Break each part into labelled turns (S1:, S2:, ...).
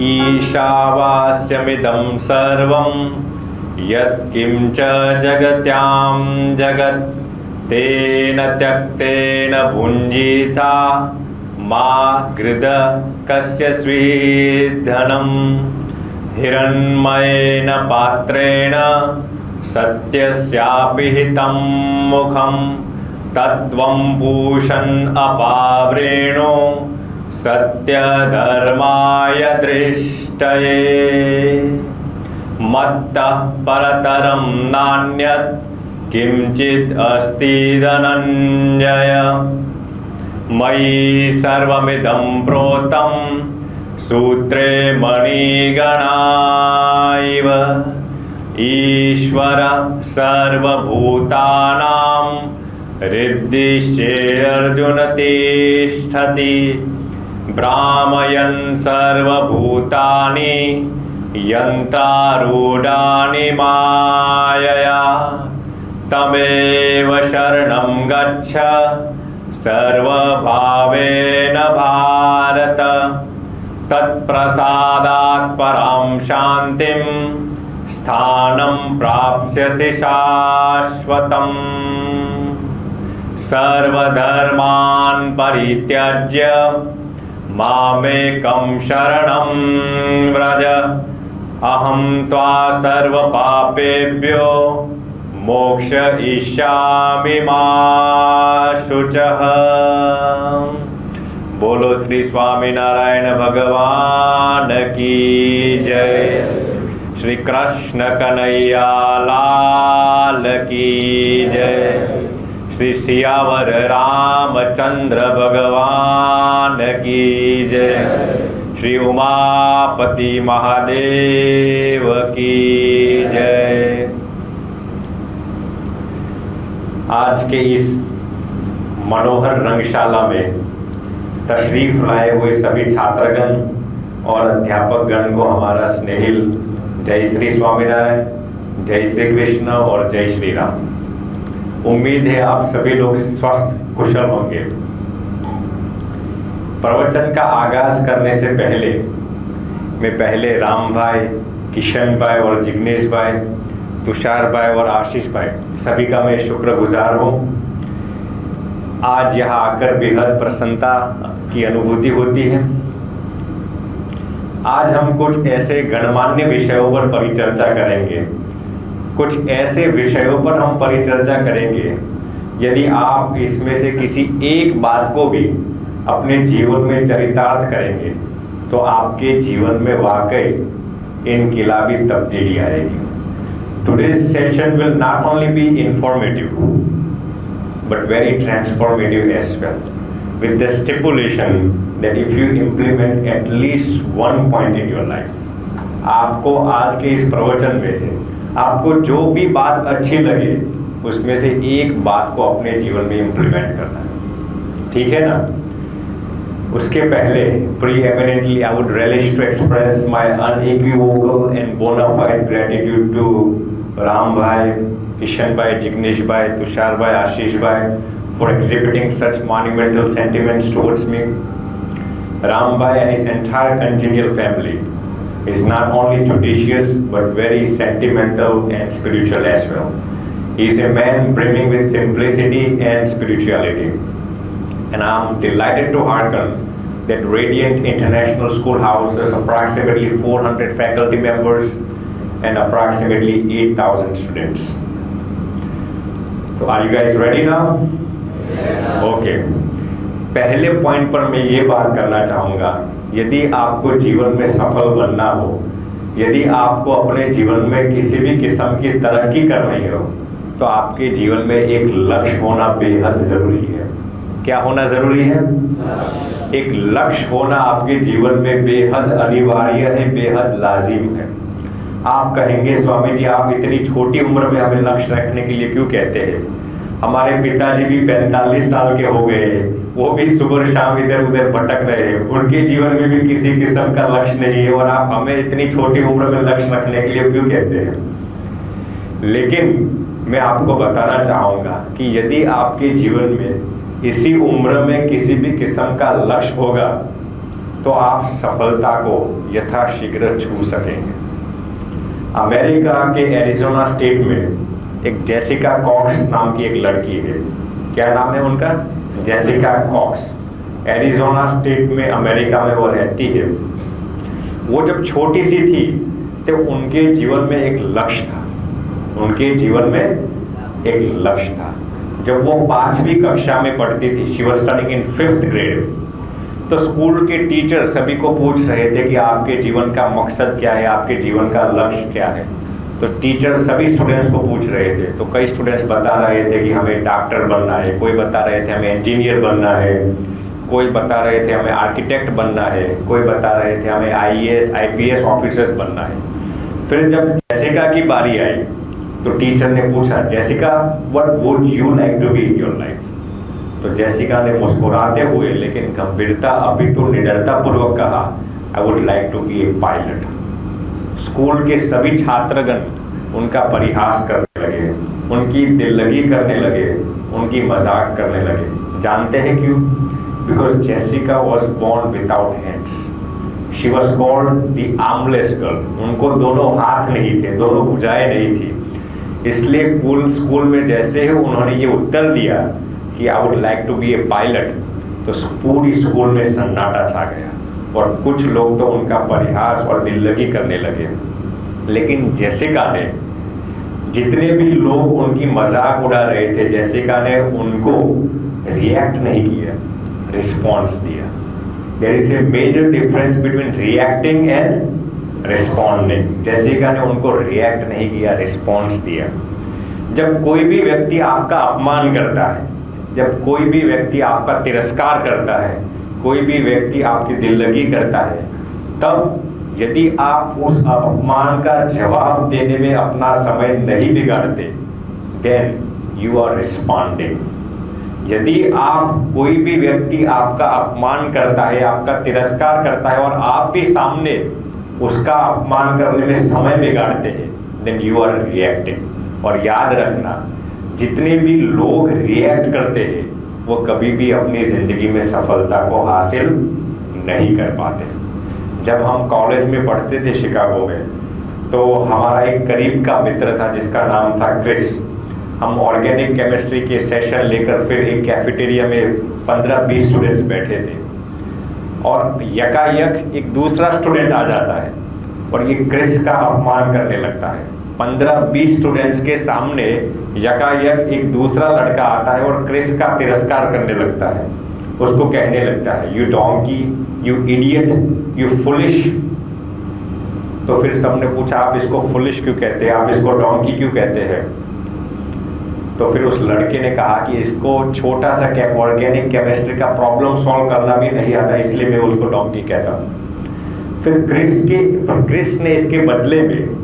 S1: ईशावास्यमिदं सर्वं यत्किंच जगत्यां जगत् तेन त्यक्तेन भुञ्जीता मा गृध कस्य स्वीद्धनं हिरण्मयेन पात्रेण सत्यस्यापि हितं मुखं तत्त्वं पूषन् अपावृणो सत्यधर्माय दृष्टये मत्तः परतरं नान्यत् किंचित् अस्ति धनञ्जय मयि सर्वमिदं प्रोतं सूत्रे मणिगणा इव ईश्वर सर्वभूतानां हृद्दिश्येऽर्जुन तिष्ठति भ्रामयन् सर्वभूतानि यन्त्रारूढानि मायया तमेव शरणं गच्छ सर्वभावेन भारत तत्प्रसादात् परां शान्तिं स्थानं प्राप्स्यसि शाश्वतम् सर्वधर्मान् परित्यज्य मामेकं शरणं व्रज अहं त्वा सर्वपापेभ्यो मोक्षयिष्यामि मा शुचः। बोलो श्री स्वामीनारायण भगवान की जय। श्री कृष्ण कन्हैया लाल की जय। श्री सियावर रामचंद्र भगवान की जय। श्री उमापति महादेव की जय। आज के इस मनोहर रंगशाला में तशरीफ लाए हुए सभी छात्रगण और अध्यापकगण को हमारा स्नेहिल जय श्री स्वामीनारायण, जय श्री कृष्ण और जय श्री राम। उम्मीद है आप सभी लोग स्वस्थ कुशल होंगे। प्रवचन का आगाज करने से पहले मैं राम भाई, किशन भाई और जिग्नेश भाई, तुषार भाई और आशीष भाई सभी का मैं शुक्रगुजार हूँ। आज यहाँ आकर बेहद प्रसन्नता की अनुभूति होती है। आज हम कुछ ऐसे गणमान्य विषयों पर परिचर्चा करेंगे, कुछ ऐसे विषयों पर हम परिचर्चा करेंगे। यदि आप इसमें से किसी एक बात को भी अपने जीवन में चरितार्थ करेंगे तो आपके जीवन में वाकई इनकलाबी तब्दीली आएगी। Today's session will not only be informative but very transformative as well, with the stipulation that if you implement at least one point in your life, आपको आज के इस प्रवचन में से आपको जो भी बात अच्छी लगे उसमें से एक बात को अपने जीवन में इम्प्लीमेंट करना है, ठीक है ना। उसके पहले pre-eminently I would relish to express my unequivocal and bona fide gratitude to Ram Bhai, Kishan Bhai, Jignesh Bhai, Tushar Bhai, Ashish Bhai for exhibiting such monumental sentiments towards me. Ram Bhai and his entire congenial family is not only judicious but very sentimental and spiritual as well. He is a man brimming with simplicity and spirituality. And I am delighted to hearken that Radiant International School houses approximately 400 faculty members and approximately 8,000 students. So are you guys ready now? Yes. Okay. पहले point पर मैं ये बात करना चाहूँगा, यदि आपको जीवन में सफल बनना हो, यदि आपको अपने जीवन में किसी भी किस्म की तरक्की करनी हो तो आपके जीवन में एक लक्ष्य होना बेहद ज़रूरी है। क्या होना ज़रूरी है? एक लक्ष्य होना आपके जीवन में बेहद अनिवार्य है, बेहद लाजिम है। आप कहेंगे स्वामी जी आप इतनी छोटी उम्र में हमें लक्ष्य रखने के लिए क्यों कहते हैं? हमारे पिताजी भी 45 साल के हो गए, वो भी सुबह शाम इधर उधर भटक रहे हैं, उनके जीवन में भी किसी किस्म का लक्ष्य नहीं है और आप हमें इतनी छोटी उम्र में लक्ष्य रखने के लिए क्यों कहते हैं? लेकिन मैं आपको बताना चाहूँगा कि यदि आपके जीवन में इसी उम्र में किसी भी किस्म का लक्ष्य होगा तो आप सफलता को यथाशीघ्र छू सकेंगे। अमेरिका के एरिज़ोना स्टेट में एक जेसिका कॉक्स नाम की एक लड़की है। क्या नाम है उनका? Jessica Cox. एरिज़ोना स्टेट में अमेरिका में वो रहती है। वो जब छोटी सी थी तो उनके जीवन में एक लक्ष्य था। उनके जीवन में एक लक्ष्य था। जब वो 5वीं कक्षा में पढ़ती थी, she was studying in 5th grade, तो स्कूल के टीचर सभी को पूछ रहे थे कि आपके जीवन का मकसद क्या है, आपके जीवन का लक्ष्य क्या है। तो टीचर सभी स्टूडेंट्स को पूछ रहे थे। तो कई स्टूडेंट्स बता रहे थे कि हमें डॉक्टर बनना है, कोई बता रहे थे हमें इंजीनियर बनना है, कोई बता रहे थे हमें आर्किटेक्ट बनना है, कोई बता रहे थे हमें IAS IPS ऑफिसर्स बनना है। फिर जब जेसिका की बारी आई तो टीचर ने पूछा, Jessica what would you like to be in your life? तो जेसिका ने मुस्कुराते हुए लेकिन गंभीरता अभी तो निडरता पूर्वक कहा, I would like to be a pilot. School के सभी छात्रगण उनका परिहास करने लगे, उनकी दिल्लगी करने लगे, उनकी मजाक करने लगे। जानते हैं क्यों? Because Jessica was born without hands. She was called the armless girl. उनको दोनों हाथ नहीं थे, दोनों भुजाएं नहीं थी। इसलिए स्कूल में जैसे ही उन्होंने ये उत्तर दिया कि I would like to be a pilot, तो पूरी स्कूल में सन्नाटा छा गया और कुछ लोग तो उनका परिहास और दिल्लगी करने लगे। लेकिन जेसिका ने, जितने भी लोग उनकी मजाक उड़ा रहे थे, जेसिका ने उनको रिएक्ट नहीं किया, रिस्पॉन्स दिया। There is a major difference between reacting and responding. Jessica ने उनको रिएक्ट नहीं किया, रिस्पॉन्स दिया। जब कोई भी व्यक्ति आपका अपमान करता है, जब कोई भी व्यक्ति आपका तिरस्कार करता है, कोई भी व्यक्ति आपकी दिल्लगी करता है, तब यदि आप उस अपमान का जवाब देने में अपना समय नहीं बिगाड़ते, देन यू आर रिस्पॉन्डिंग। यदि आप, कोई भी व्यक्ति आपका अपमान करता है, आपका तिरस्कार करता है और आप भी सामने उसका अपमान करने में समय बिगाड़ते हैं, देन यू आर रिएक्टिंग। और याद रखना, जितने भी लोग रिएक्ट करते हैं वो कभी भी अपनी जिंदगी में सफलता को हासिल नहीं कर पाते। जब हम कॉलेज में पढ़ते थे शिकागो में, तो हमारा एक करीब का मित्र था जिसका नाम था क्रिस। हम ऑर्गेनिक केमिस्ट्री के सेशन लेकर फिर एक कैफेटेरिया में 15-20 स्टूडेंट्स बैठे थे और यकायक एक दूसरा स्टूडेंट आ जाता है और ये क्रिस का अपमान करने लगता है। 15-20 स्टूडेंट्स के सामने यकायक एक दूसरा लड़का आता है और क्रिस का तिरस्कार करने लगता है। उसको कहने लगता है, you donkey, you idiot, you foolish. तो फिर सबने पूछा, आप इसको फुलिश क्यों कहते हैं, आप इसको डोंकी क्यों कहते हैं? तो फिर उस लड़के ने कहा कि इसको छोटा सा ऑर्गेनिक केमिस्ट्री का प्रॉब्लम सॉल्व करना भी नहीं आता, इसलिए मैं उसको डोंकी कहता हूँ। फिर क्रिस ने इसके बदले में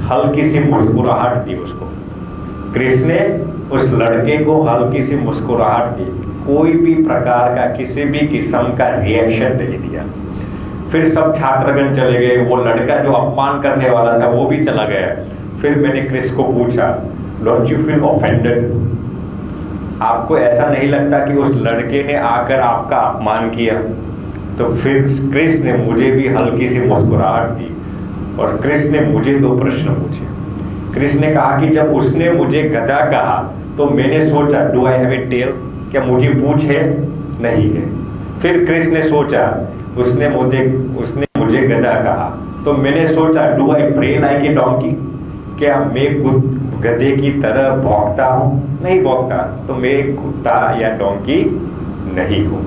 S1: हल्की सी मुस्कुराहट दी उसको। क्रिस ने उस लड़के को हल्की सी मुस्कुराहट दी, कोई भी प्रकार का किसी भी किस्म का रिएक्शन नहीं दिया। फिर सब छात्रगण चले गए, वो लड़का जो अपमान करने वाला था वो भी चला गया। फिर मैंने क्रिस को पूछा, डोंट यू फील ऑफेंडेड? आपको ऐसा नहीं लगता कि उस लड़के ने आकर आपका अपमान किया? तो फिर क्रिस ने मुझे भी हल्की सी मुस्कुराहट दी और क्रिस ने मुझे 2 प्रश्न पूछे। क्रिस ने कहा कि जब उसने मुझे गधा कहा तो मैंने सोचा, do I have a tail? क्या मुझे पूंछ है? नहीं है। फिर क्रिस ने सोचा, उसने मुझे गधा कहा तो मैंने सोचा, डू आई ब्रे लाइक ए डोंकी? क्या मैं गधे की तरह भौंकता हूँ? नहीं भौंकता, तो मैं कुत्ता या डोंकी नहीं हूँ।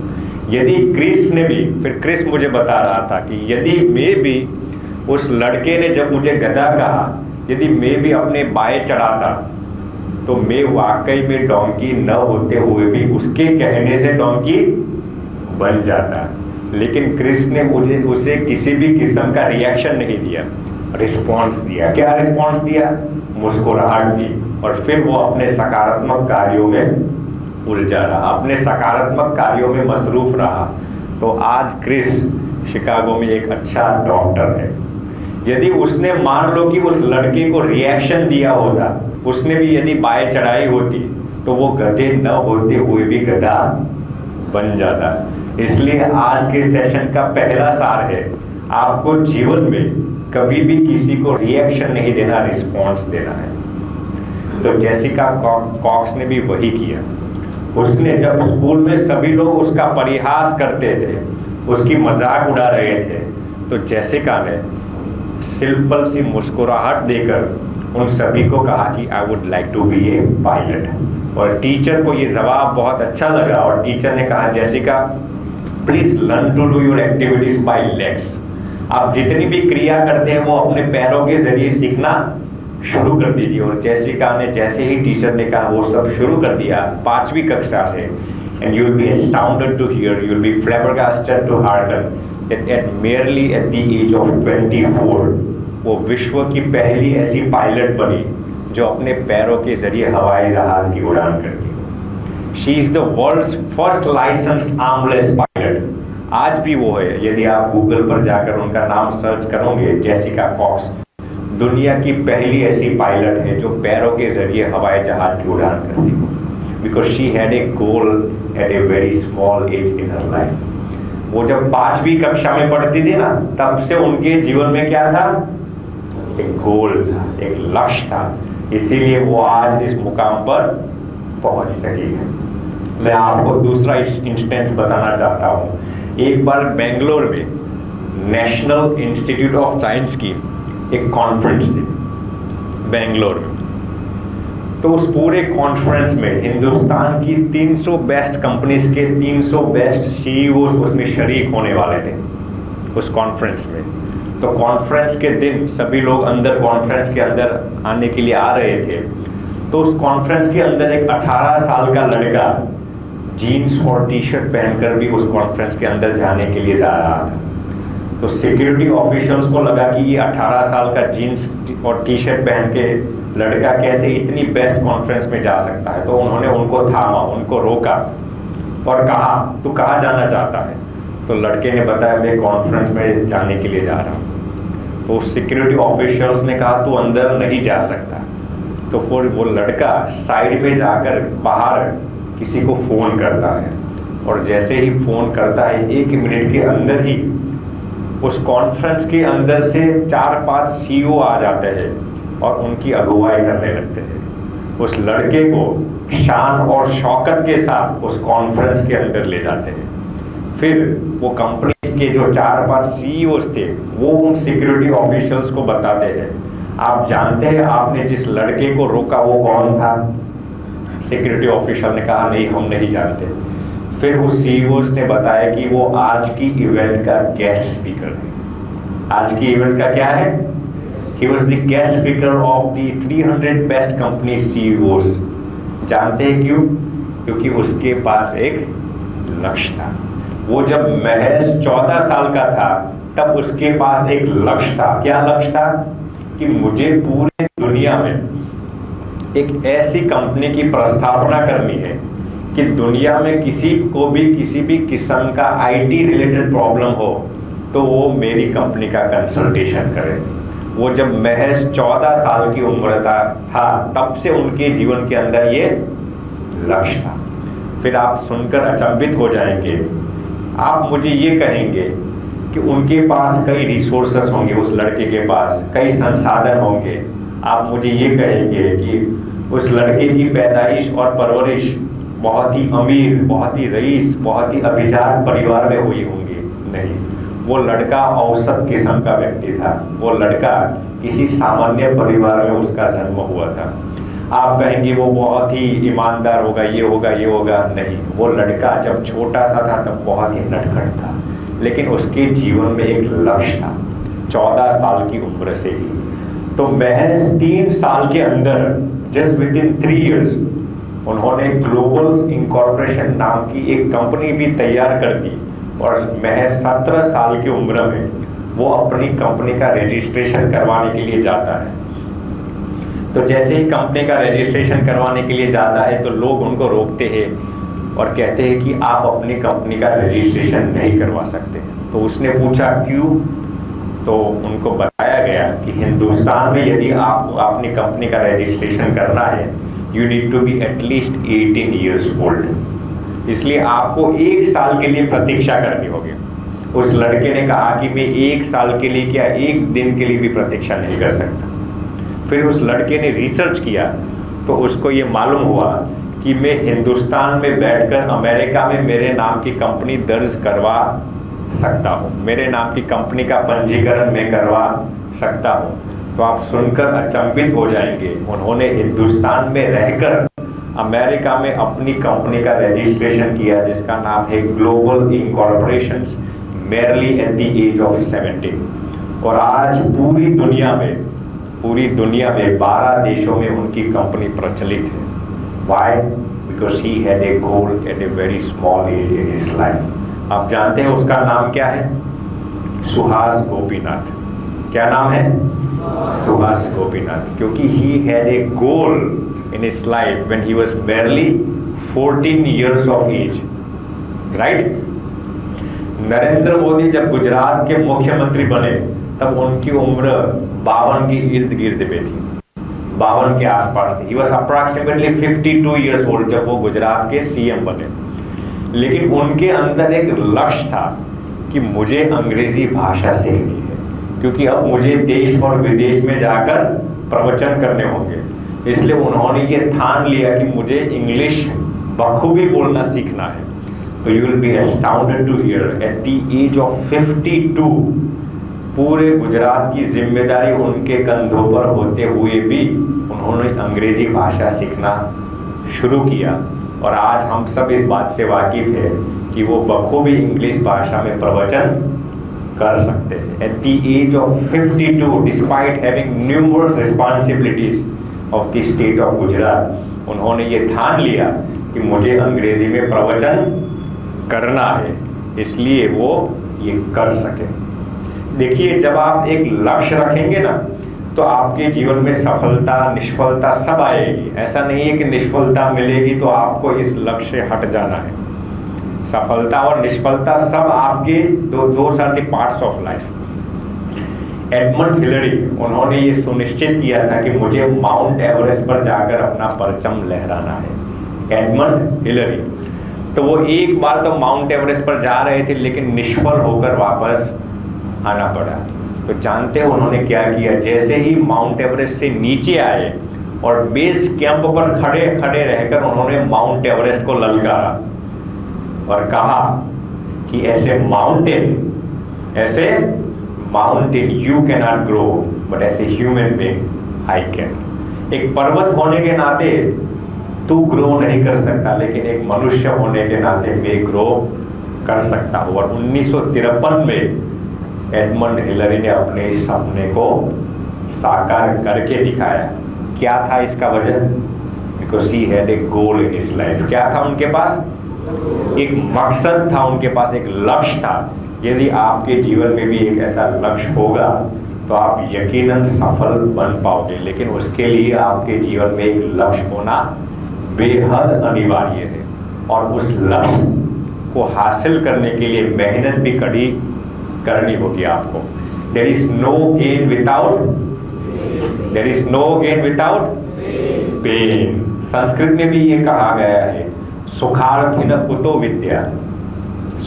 S1: यदि क्रिस ने भी, फिर क्रिस मुझे बता रहा था कि यदि मैं भी, उस लड़के ने जब मुझे गधा कहा, यदि मैं भी अपने बाएं चढ़ाता तो मैं वाकई में डोंकी न होते हुए भी उसके कहने से डोंकी बन जाता। लेकिन क्रिस ने उसे किसी भी किस्म का रिएक्शन नहीं दिया, रिस्पॉन्स दिया। क्या रिस्पॉन्स दिया? मुस्कुराहट दी। और फिर वो अपने सकारात्मक कार्यों में उलझा रहा, अपने सकारात्मक कार्यों में मसरूफ रहा। तो आज क्रिस शिकागो में एक अच्छा डॉक्टर है। यदि उसने, मान लो कि उस लड़के को रिएक्शन दिया होता, उसने भी यदि बाएं चढ़ाई होती, तो वो गधे न होते हुए भी गधा बन जाता। इसलिए आज के सेशन का पहला सार है, आपको जीवन में कभी भी किसी को रिएक्शन नहीं देना, रिस्पॉन्स देना है। तो जेसिका कॉक्स ने भी वही किया। उसने जब स्कूल में सभी लोग उसका परिहास करते थे, उसकी मजाक उड़ा रहे थे, तो जेसिका ने सिंपल सी मुस्कुराहट देकर उन सभी को कहा कि I would like to be a pilot. और टीचर को ये जवाब बहुत अच्छा लगा और टीचर ने कहा, Jessica please learn to do your activities by legs. आप जितनी भी क्रिया करते हैं वो अपने पैरों के जरिए सीखना शुरू कर दीजिए। और जेसिका ने जैसे ही टीचर ने कहा वो सब शुरू कर दिया 5वीं कक्षा से। And you will B astounded to hear, you will be flabbergasted to hearken that at merely at the age of 24 वो विश्व की पहली ऐसी पायलट बनी जो अपने पैरों के जरिए हवाई जहाज की उड़ान करती है। She is the world's first licensed armless pilot. आज भी वो है, यदि आप गूगल पर जाकर उनका नाम सर्च करोगे, जेसिका कॉक्स दुनिया की पहली ऐसी पायलट है जो पैरों के जरिए हवाई जहाज की उड़ान करती है। Because she had a goal at a very small age in her life. वो जब 5वीं कक्षा में पढ़ती थी ना, तब से उनके जीवन में क्या था, एक गोल था, एक लक्ष्य था। इसीलिए वो आज इस मुकाम पर पहुंच सकी है। मैं आपको दूसरा इंस्टेंस बताना चाहता हूँ। एक बार बेंगलोर में नेशनल इंस्टीट्यूट ऑफ साइंस की एक कॉन्फ्रेंस थी बेंगलोर में। तो उस पूरे कॉन्फ्रेंस में हिंदुस्तान की 300 बेस्ट कंपनीज के 300 बेस्ट सीईओ उसमें शरीक होने वाले थे उस कॉन्फ्रेंस में। तो कॉन्फ्रेंस के दिन सभी लोग अंदर कॉन्फ्रेंस के अंदर आने के लिए आ रहे थे। तो उस कॉन्फ्रेंस के अंदर एक 18 साल का लड़का जीन्स और टी शर्ट पहनकर भी उस कॉन्फ्रेंस के अंदर जाने के लिए जा रहा था। तो सिक्योरिटी ऑफिशियल्स को लगा कि ये 18 साल का जीन्स और टी शर्ट पहन के लड़का कैसे इतनी बेस्ट कॉन्फ्रेंस में जा सकता है। तो उन्होंने उनको थामा, उनको रोका और कहा, तू कहाँ जाना चाहता है? तो लड़के ने बताया, मैं कॉन्फ्रेंस में जाने के लिए जा रहा हूँ। तो सिक्योरिटी ऑफिशियल्स ने कहा, तू अंदर नहीं जा सकता। तो फिर वो लड़का साइड में जाकर बाहर किसी को फ़ोन करता है और जैसे ही फ़ोन करता है 1 मिनट के अंदर ही उस कॉन्फ्रेंस के अंदर से 4-5 सीईओ आ जाते हैं और उनकी अगुवाई करने लगते हैं। उस लड़के को शान और शौकत के साथ उस कॉन्फ्रेंस के अंदर ले जाते हैं। फिर वो कंपनी के जो 4-5 सीईओज थे वो उन सिक्योरिटी ऑफिशियल्स को बताते हैं, आप जानते हैं आपने जिस लड़के को रोका वो कौन था? सिक्योरिटी ऑफिशियल ने कहा, नहीं हम नहीं जानते। फिर उस सीईओज ने बताया कि वो आज की इवेंट का गेस्ट स्पीकर है। आज की इवेंट का क्या है? He was the guest speaker of the 300 best company CEOs। जानते हैं क्यों? क्योंकि उसके पास एक लक्ष्य था। वो जब महज 14 साल का था तब उसके पास एक लक्ष्य था। क्या लक्ष्य था? कि मुझे पूरे दुनिया में एक ऐसी कंपनी की प्रस्थापना करनी है कि दुनिया में किसी को भी किसी भी किस्म का IT रिलेटेड प्रॉब्लम हो तो वो मेरी कंपनी का कंसल्टेशन करे। वो जब महज 14 साल की उम्र था तब से उनके जीवन के अंदर ये लक्ष्य था। फिर आप सुनकर अचंभित हो जाएंगे। आप मुझे ये कहेंगे कि उनके पास कई रिसोर्सेस होंगे, उस लड़के के पास कई संसाधन होंगे। आप मुझे ये कहेंगे कि उस लड़के की पैदाइश और परवरिश बहुत ही अमीर, बहुत ही रईस, बहुत ही अभिजात परिवार में हुई होंगी। नहीं, वो लड़का औसत किस्म का व्यक्ति था। वो लड़का किसी सामान्य परिवार में उसका जन्म हुआ था। आप कहेंगे वो बहुत ही ईमानदार होगा, ये होगा, ये होगा। नहीं, वो लड़का जब छोटा सा था तब बहुत ही नटखट था, लेकिन उसके जीवन में एक लक्ष्य था 14 साल की उम्र से ही। तो महज 3 साल के अंदर, जस्ट विद इन 3 years, उन्होंने ग्लोबल इनकॉर्पोरेशन नाम की एक कंपनी भी तैयार कर दी और महज 17 साल की उम्र में वो अपनी कंपनी का रजिस्ट्रेशन करवाने के लिए जाता है। तो जैसे ही कंपनी का रजिस्ट्रेशन करवाने के लिए जाता है तो लोग उनको रोकते हैं और कहते हैं कि आप अपनी कंपनी का रजिस्ट्रेशन नहीं करवा सकते। तो उसने पूछा क्यों? तो उनको बताया गया कि हिंदुस्तान में यदि आपको अपनी कंपनी का रजिस्ट्रेशन करना है, you need to be at least 18 years old। इसलिए आपको 1 साल के लिए प्रतीक्षा करनी होगी। उस लड़के ने कहा कि मैं 1 साल के लिए क्या 1 दिन के लिए भी प्रतीक्षा नहीं कर सकता। फिर उस लड़के ने रिसर्च किया तो उसको ये मालूम हुआ कि मैं हिंदुस्तान में बैठकर अमेरिका में मेरे नाम की कंपनी दर्ज करवा सकता हूँ, मेरे नाम की कंपनी का पंजीकरण मैं करवा सकता हूँ। तो आप सुनकर अचंभित हो जाएंगे, उन्होंने हिंदुस्तान में रहकर अमेरिका में अपनी कंपनी का रजिस्ट्रेशन किया जिसका नाम है global incorporations, merely at the age of 17। और आज पूरी दुनिया में 12 देशों में उनकी कंपनी प्रचलित है। Why? Because he had a goal at a very small age in his life. आप जानते हैं उसका नाम क्या है? सुहास गोपीनाथ। क्या नाम है? सुहास गोपीनाथ। क्योंकि he had a goal in his life when he was barely 14 years of age. Right? Narendra Modi जब गुजरात के मुख्यमंत्री बने तब उनकी उम्र 52 के इर्द गिर्द में थी, 52 के आसपास थी। He was approximately 52 years old जब वो गुजरात के सीएम बने। लेकिन उनके अंदर एक लक्ष्य था कि मुझे अंग्रेजी भाषा सीखनी है, क्योंकि अब मुझे देश और विदेश में जाकर प्रवचन करने होंगे। इसलिए उन्होंने ये ठान लिया कि मुझे इंग्लिश बखूबी बोलना सीखना है। तो you will be astounded to hear at the age of 52 पूरे गुजरात की जिम्मेदारी उनके कंधों पर होते हुए भी उन्होंने अंग्रेजी भाषा सीखना शुरू किया। और आज हम सब इस बात से वाकिफ है कि वो बखूबी इंग्लिश भाषा में प्रवचन कर सकते हैं। At the age of 52 despite having numerous responsibilities of the state of Gujarat, उन्होंने ये ठान लिया कि मुझे अंग्रेजी में प्रवचन करना है, इसलिए वो ये कर सके। देखिए, जब आप एक लक्ष्य रखेंगे ना तो आपके जीवन में सफलता निष्फलता सब आएगी। ऐसा नहीं है कि निष्फलता मिलेगी तो आपको इस लक्ष्य से हट जाना है। सफलता और निष्फलता सब आपके those are the parts of life. Edmund Hillary, उन्होंने ये सुनिश्चित किया था कि मुझे माउंट एवरेस्ट पर जाकर अपना परचम लहराना है। एडमंड हिलरी, तो वो एक बार तो माउंट एवरेस्ट पर जा रहे थे लेकिन निष्फल होकर वापस आना पड़ा। तो जानते हो उन्होंने क्या किया? जैसे ही माउंट एवरेस्ट से नीचे आए और बेस कैंप पर खड़े खड़े रहकर उन्होंने माउंट एवरेस्ट को ललकारा और कहा कि ऐसे mountain you can not grow but as a human being I can. एक पर्वत होने के नाते तू ग्रो नहीं कर सकता, लेकिन एक मनुष्य होने के नाते मैं ग्रो कर सकता हूँ। और 1953 में एडमंड हिलरी ने अपने इस सपने को साकार करके दिखाया। क्या था इसका वजह? Because he had a goal in his life. क्या था उनके पास? एक मकसद था, उनके पास एक लक्ष्य था। यदि आपके जीवन में भी एक ऐसा लक्ष्य होगा तो आप यकीनन सफल बन पाओगे, लेकिन उसके लिए आपके जीवन में एक लक्ष्य होना बेहद अनिवार्य है। और उस लक्ष्य को हासिल करने के लिए मेहनत भी कड़ी करनी होगी आपको। There is no gain without pain। Sanskrit में भी ये कहा गया है, सुखार्थिन कुतो विद्या,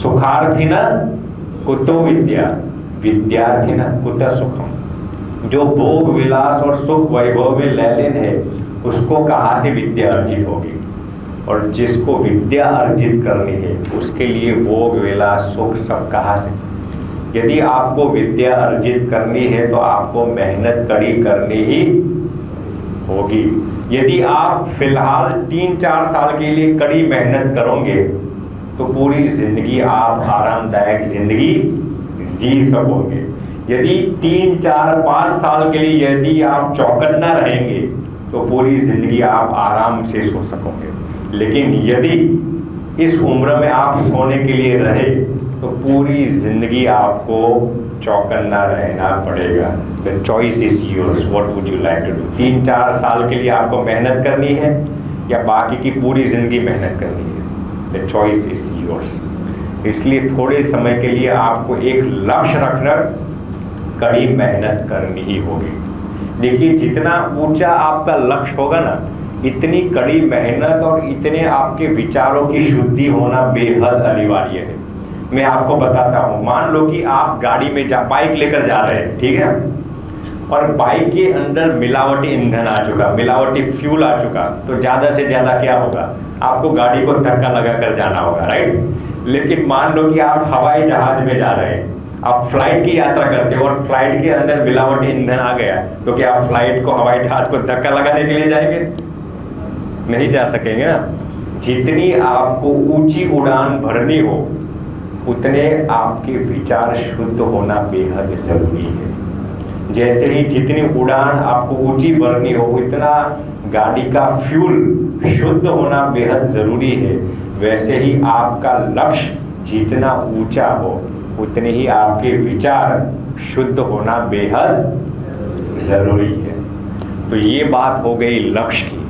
S1: सुखार्थिन कुतो विद्या, विद्यार्थिन कुत सुखम। जो भोग विलास और सुख वैभव में लैलीन है उसको कहाँ से विद्या अर्जित होगी? और जिसको विद्या अर्जित करनी है उसके लिए भोग विलास सुख सब कहाँ से? यदि आपको विद्या अर्जित करनी है तो आपको मेहनत कड़ी करनी ही होगी। यदि आप फिलहाल 3-4 साल के लिए कड़ी मेहनत करोगे तो पूरी जिंदगी आप आरामदायक जिंदगी जी सकोगे। यदि 3-4-5 साल के लिए यदि आप चौकन्ना रहेंगे तो पूरी जिंदगी आप आराम से सो सकोगे। लेकिन यदि इस उम्र में आप सोने के लिए रहे तो पूरी जिंदगी आपको चौकन्ना रहना पड़ेगा। The choice is yours. What would you like to do? 3-4 साल के लिए आपको मेहनत करनी है या बाकी की पूरी जिंदगी मेहनत करनी है? The choice is yours. इसलिए थोड़े समय के लिए आपको एक लक्ष्य रखकर कड़ी मेहनत करनी ही होगी। देखिए, जितना ऊंचा आपका लक्ष्य होगा ना, इतनी कड़ी मेहनत और इतने आपके विचारों की शुद्धि होना बेहद अनिवार्य है। मैं आपको बताता हूँ, मान लो कि आप गाड़ी में बाइक लेकर जा रहे हैं, ठीक है, और बाइक के अंदर मिलावटी ईंधन आ चुका, मिलावटी फ्यूल आ चुका, तो ज़्यादा से ज़्यादा क्या होगा, आपको गाड़ी को धक्का लगा कर जाना होगा, राइट। लेकिन मान लो कि आप हवाई जहाज में जा रहे हैं, आप फ्लाइट की यात्रा करते हो और फ्लाइट के अंदर मिलावटी ईंधन आ गया, तो क्या आप फ्लाइट को, हवाई जहाज को धक्का लगाने के लिए जाएंगे? नहीं जा सकेंगे ना। जितनी आपको ऊंची उड़ान भरनी हो, उतने आपके विचार शुद्ध होना बेहद जरूरी है। जैसे ही जितनी उड़ान आपको ऊंची भरनी हो, उतना गाड़ी का फ्यूल शुद्ध होना बेहद जरूरी है। वैसे ही आपका लक्ष्य जितना ऊंचा हो, उतने ही आपके विचार शुद्ध होना बेहद जरूरी है। तो ये बात हो गई लक्ष्य की।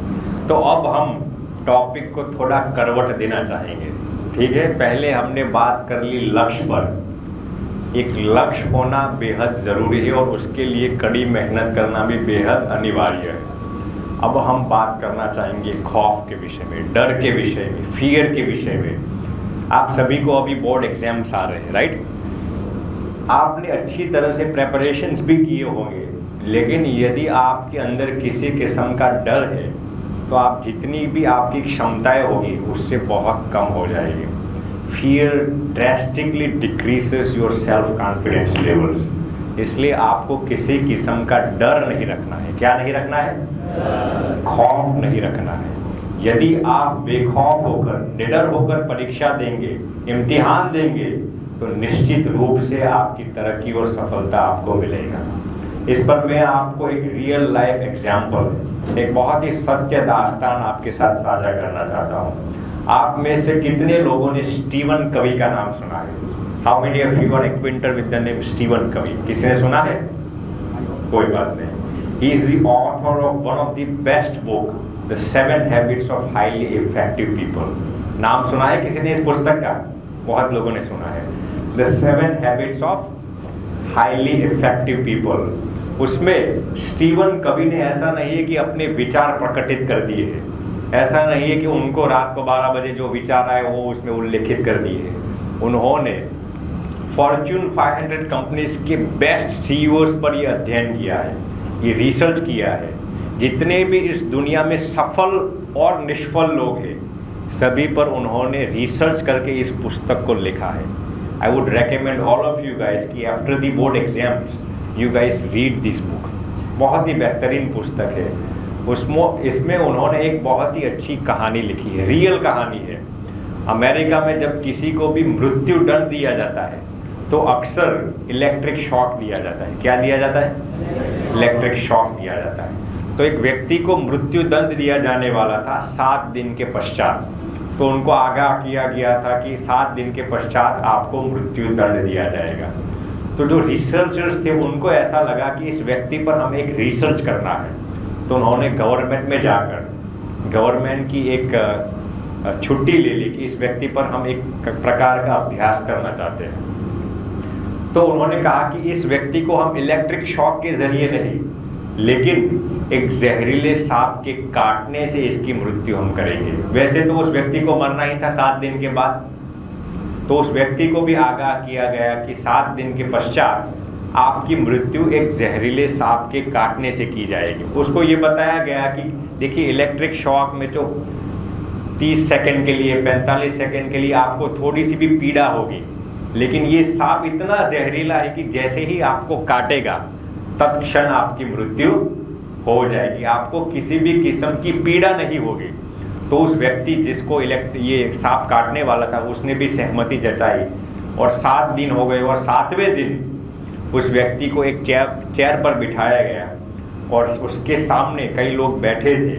S1: तो अब हम टॉपिक को थोड़ा करवट देना चाहेंगे, ठीक है। पहले हमने बात कर ली लक्ष्य पर। एक लक्ष्य होना बेहद ज़रूरी है और उसके लिए कड़ी मेहनत करना भी बेहद अनिवार्य है। अब हम बात करना चाहेंगे खौफ के विषय में, डर के विषय में, फियर के विषय में। आप सभी को अभी बोर्ड एग्जाम्स आ रहे हैं, राइट। आपने अच्छी तरह से प्रेपरेशंस भी किए होंगे, लेकिन यदि आपके अंदर किसी किस्म का डर है, तो आप जितनी भी आपकी क्षमताएं होगी उससे बहुत कम हो जाएगी। Fear drastically decreases your self confidence levels। इसलिए आपको किसी किस्म का डर नहीं रखना है। क्या नहीं रखना है? खौफ नहीं रखना है। यदि आप बेखौफ होकर, निडर होकर परीक्षा देंगे, इम्तिहान देंगे, तो निश्चित रूप से आपकी तरक्की और सफलता आपको मिलेगा। इस पर मैं आपको एक रियल लाइफ एग्जाम्पल, एक बहुत ही सत्य दास्तान आपके साथ साझा करना चाहता हूँ। आप में से कितने लोगों ने स्टीवन कवी का नाम सुना है? How many of you are acquainted with the name Steven Covey? किसी ने सुना है? कोई बात नहीं। He is the author of one of the best book, the 7 habits of highly effective people. नाम सुना है किसी ने इस पुस्तक का? बहुत लोगों ने सुना है, the 7 habits of highly effective people. उसमें स्टीवन कवी ने ऐसा नहीं है कि अपने विचार प्रकटित कर दिए हैं, ऐसा नहीं है कि उनको रात को 12 बजे जो विचार आए वो उसमें उल्लेखित कर दिए। उन्होंने फॉर्च्यून 500 कंपनीज के बेस्ट सीईओज पर ये अध्ययन किया है, ये रिसर्च किया है। जितने भी इस दुनिया में सफल और निष्फल लोग हैं, सभी पर उन्होंने रिसर्च करके इस पुस्तक को लिखा है। I would recommend all of you guys कि after the board exams you guys read this book. बहुत ही बेहतरीन पुस्तक है। इसमें उन्होंने एक बहुत ही अच्छी कहानी लिखी है, रियल कहानी है। अमेरिका में जब किसी को भी मृत्यु दंड दिया जाता है, तो अक्सर इलेक्ट्रिक शॉक दिया जाता है। क्या दिया जाता है? इलेक्ट्रिक शॉक दिया जाता है। तो एक व्यक्ति को मृत्यु दंड दिया जाने वाला था 7 दिन के पश्चात। तो उनको आगाह किया गया था कि 7 दिन के पश्चात आपको मृत्यु दंड दिया जाएगा। तो जो रिसर्चर्स थे, उनको ऐसा लगा कि इस व्यक्ति पर हमें एक रिसर्च करना है। तो उन्होंने गवर्नमेंट में जाकर गवर्नमेंट की एक छुट्टी ले ली कि इस व्यक्ति पर हम एक प्रकार का अभ्यास करना चाहते हैं। तो उन्होंने कहा कि इस व्यक्ति को हम इलेक्ट्रिक शॉक के जरिए नहीं, लेकिन एक जहरीले सांप के काटने से इसकी मृत्यु हम करेंगे। वैसे तो उस व्यक्ति को मरना ही था 7 दिन के बाद। तो उस व्यक्ति को भी आगाह किया गया कि 7 दिन के पश्चात आपकी मृत्यु एक जहरीले सांप के काटने से की जाएगी। उसको ये बताया गया कि देखिए, इलेक्ट्रिक शॉक में जो 30 सेकंड के लिए, 45 सेकंड के लिए आपको थोड़ी सी भी पीड़ा होगी, लेकिन ये सांप इतना जहरीला है कि जैसे ही आपको काटेगा तत्क्षण आपकी मृत्यु हो जाएगी, आपको किसी भी किस्म की पीड़ा नहीं होगी। तो उस व्यक्ति जिसको ये सांप काटने वाला था, उसने भी सहमति जताई और 7 दिन हो गए और 7वें दिन उस व्यक्ति को एक चेयर पर बिठाया गया और उसके सामने कई लोग बैठे थे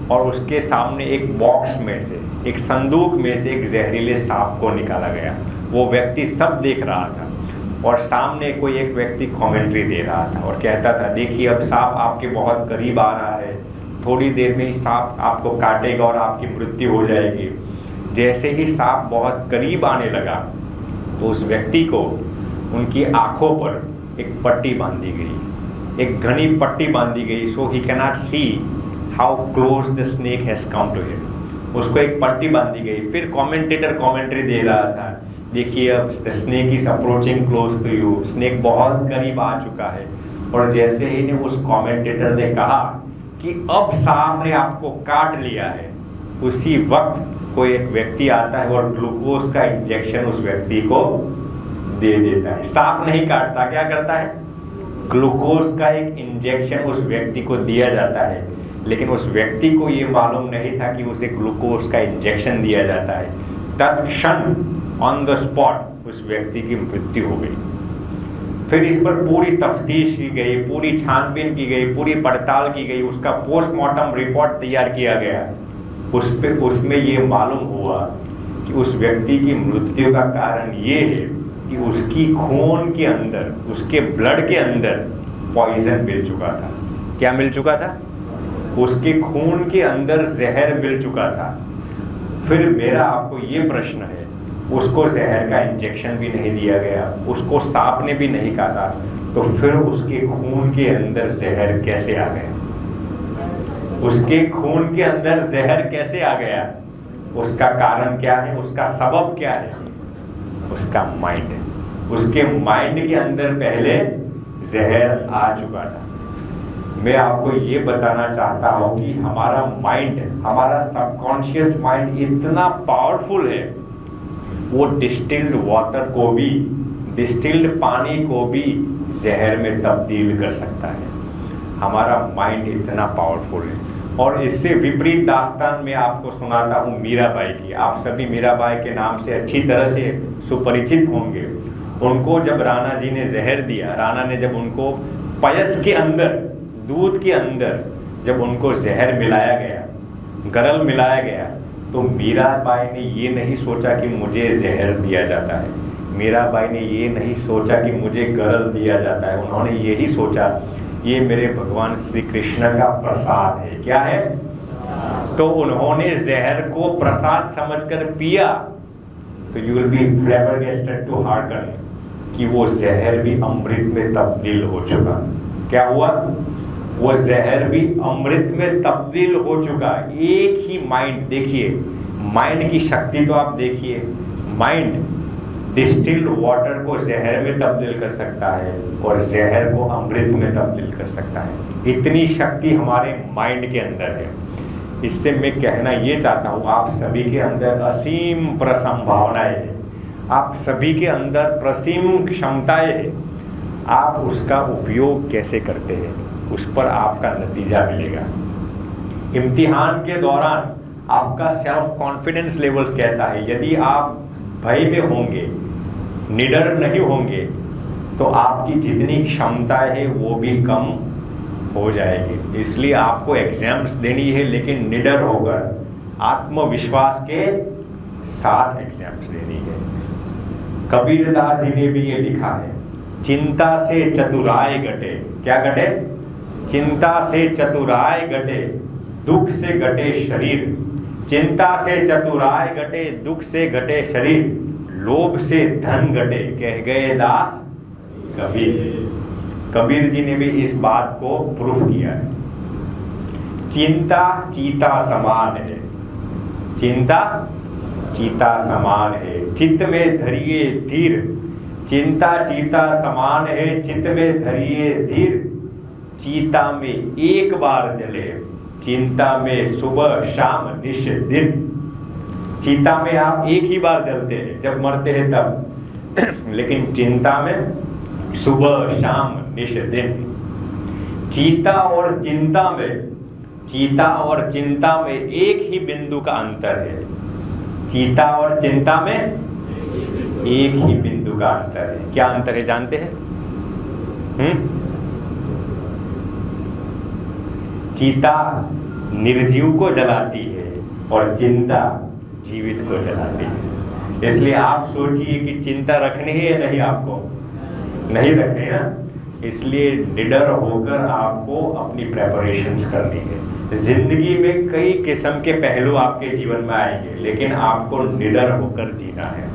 S1: और उसके सामने एक बॉक्स में से, एक संदूक में से एक जहरीले सांप को निकाला गया। वो व्यक्ति सब देख रहा था और सामने कोई एक व्यक्ति कमेंट्री दे रहा था और कहता था, देखिए अब सांप आपके बहुत करीब आ रहा है, थोड़ी देर में ही सांप आपको काटेगा और आपकी मृत्यु हो जाएगी। जैसे ही सांप बहुत करीब आने लगा तो उस व्यक्ति को उनकी आंखों पर एक पट्टी बांधी गई, एक घनी पट्टी बांधी गई, so he cannot see how close the snake has come to him. उसको एक पट्टी बांधी गई। फिर कमेंटेटर कमेंट्री दे रहा था, देखिए अब the snake is approaching close to you, snake बहुत करीब आ चुका है। और जैसे ही ने उस कमेंटेटर ने कहा कि अब सांप ने आपको काट लिया है, उसी वक्त कोई एक व्यक्ति आता है और ग्लूकोज का इंजेक्शन उस व्यक्ति को दे देता है। सांप नहीं काटता, क्या करता है, ग्लूकोज का एक इंजेक्शन उस व्यक्ति को दिया जाता है। लेकिन उस व्यक्ति को ये मालूम नहीं था कि उसे ग्लूकोज का इंजेक्शन दिया जाता है। तत्क्षण ऑन द स्पॉट उस व्यक्ति की मृत्यु हो गई। फिर इस पर पूरी तफ्तीश की गई, पूरी छानबीन की गई, पूरी पड़ताल की गई, उसका पोस्टमार्टम रिपोर्ट तैयार किया गया। उसमें ये मालूम हुआ कि उस व्यक्ति की मृत्यु का कारण ये है कि उसकी खून के अंदर, उसके ब्लड के अंदर पॉइजन मिल चुका था। क्या मिल चुका था? उसके खून के अंदर जहर मिल चुका था। फिर मेरा आपको ये प्रश्न है, उसको जहर का इंजेक्शन भी नहीं दिया गया, उसको सांप ने भी नहीं काटा, तो फिर उसके खून के अंदर जहर कैसे आ गया? उसके खून के अंदर जहर कैसे आ गया? उसका कारण क्या है? उसका सबब क्या है? उसका माइंड। उसके माइंड के अंदर पहले जहर आ चुका था। मैं आपको ये बताना चाहता हूँ कि हमारा माइंड, हमारा सबकॉन्शियस माइंड इतना पावरफुल है, वो डिस्टिल्ड वाटर को भी, डिस्टिल्ड पानी को भी जहर में तब्दील कर सकता है। हमारा माइंड इतना पावरफुल है। और इससे विपरीत दास्तान में आपको सुनाता हूँ मीराबाई की। आप सभी मीराबाई के नाम से अच्छी तरह से सुपरिचित होंगे। उनको जब राणा जी ने जहर दिया, राणा ने जब उनको पयस के अंदर, दूध के अंदर जब उनको जहर मिलाया गया, गरल मिलाया गया, तो मीराबाई ने ये नहीं सोचा कि मुझे जहर दिया जाता है। मीराबाई ने ये नहीं सोचा कि मुझे गरल दिया जाता है। उन्होंने यही सोचा, ये मेरे भगवान श्री कृष्ण का प्रसाद है। क्या है? तो उन्होंने जहर को प्रसाद समझकर पिया। तो you will be flabbergasted to hearten कि वो जहर भी अमृत में तब्दील हो चुका। क्या हुआ? वो जहर भी अमृत में तब्दील हो चुका। एक ही माइंड, देखिए माइंड की शक्ति तो आप देखिए। माइंड डिस्टिल्ड वाटर को जहर में तब्दील कर सकता है और जहर को अमृत में तब्दील कर सकता है। इतनी शक्ति हमारे माइंड के अंदर है। इससे मैं कहना ये चाहता हूँ, आप सभी के अंदर असीम प्रसंभावनाएं हैं, आप सभी के अंदर प्रसीम क्षमताएं हैं। आप उसका उपयोग कैसे करते हैं, उस पर आपका नतीजा मिलेगा। इम्तिहान के दौरान आपका सेल्फ कॉन्फिडेंस लेवल्स कैसा है? यदि आप भय में होंगे, निडर नहीं होंगे, तो आपकी जितनी क्षमता है वो भी कम हो जाएगी। इसलिए आपको एग्जाम्स देनी है, लेकिन निडर होकर आत्मविश्वास के साथ एग्जाम्स देनी है। कबीरदास जी ने भी ये लिखा है, चिंता से चतुराई घटे। क्या घटे? चिंता से चतुराई घटे, दुख से घटे शरीर। चिंता से चतुराई घटे, दुख से घटे शरीर, लोभ से धन घटे, कह गए दास कबीर। कबीर जी ने भी इस बात को प्रूफ किया है। चिंता चीता समान है, चिंता चीता समान है, चित्त में धरिए धीर। चिंता चीता समान है, चित्त में धरिए धीर। चीता में एक बार जले, चिंता में सुबह शाम निश दिन। चीता में आप एक ही बार जलते हैं, जब मरते हैं तब, लेकिन चिंता में सुबह शाम निश दिन। चीता और चिंता में, चीता और चिंता में एक ही बिंदु का अंतर है। चीता और चिंता में एक ही बिंदु का अंतर है। क्या अंतर है जानते हैं? चीता निर्जीव को जलाती है और चिंता जीवित को जलाती है। इसलिए आप सोचिए कि चिंता रखनी है या नहीं, आपको नहीं रखनी ना। इसलिए निडर होकर आपको अपनी प्रेपरेशंस करनी है। जिंदगी में कई किस्म के पहलू आपके जीवन में आएंगे, लेकिन आपको निडर होकर जीना है।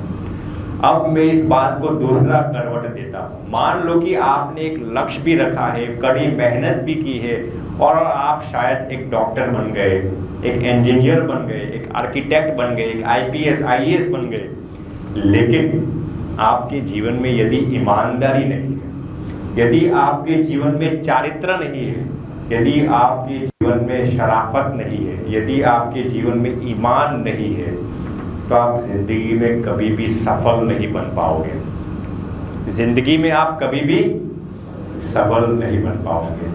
S1: अब मैं इस बात को दूसरा करवट देता हूँ। मान लो कि आपने एक लक्ष्य भी रखा है, कड़ी मेहनत भी की है और आप शायद एक डॉक्टर बन गए, एक इंजीनियर बन गए, एक आर्किटेक्ट बन गए, एक आईपीएस आईएएस बन गए, लेकिन आपके जीवन में यदि ईमानदारी नहीं है, यदि आपके जीवन में चारित्र नहीं है, यदि आपके जीवन में शराफत नहीं है, यदि आपके जीवन में ईमान नहीं है, तो आप जिंदगी में कभी भी सफल नहीं बन पाओगे। जिंदगी में आप कभी भी सफल नहीं बन पाओगे।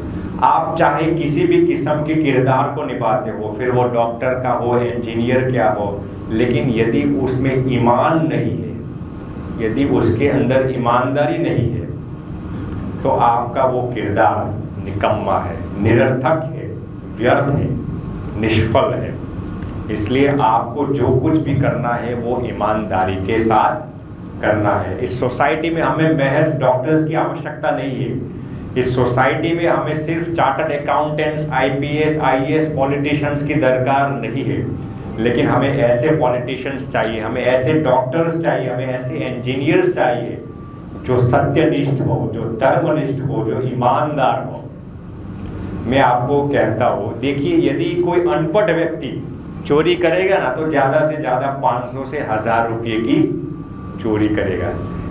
S1: आप चाहे किसी भी किस्म के किरदार को निभाते हो, फिर वो डॉक्टर का हो, इंजीनियर क्या हो, लेकिन यदि उसमें ईमान नहीं है, यदि उसके अंदर ईमानदारी नहीं है, तो आपका वो किरदार निकम्मा है, निरर्थक है, व्यर्थ है, निष्फल है। इसलिए आपको जो कुछ भी करना है वो ईमानदारी के साथ करना है। इस सोसाइटी में हमें महज डॉक्टर्स की आवश्यकता नहीं है। इस सोसाइटी में हमें सिर्फ chartered accountants, IPS IAS politicians की दरकार नहीं है, लेकिन हमें ऐसे पॉलिटिशियंस चाहिए, हमें ऐसे डॉक्टर्स चाहिए, हमें ऐसे इंजीनियर्स चाहिए जो सत्यनिष्ठ हो, जो धर्मनिष्ठ हो, जो ईमानदार हो। मैं आपको कहता हूँ, देखिए, यदि कोई अनपढ़ व्यक्ति चोरी करेगा ना, तो ज़्यादा से ज़्यादा 500 से 1000 रुपये की चोरी करेगा।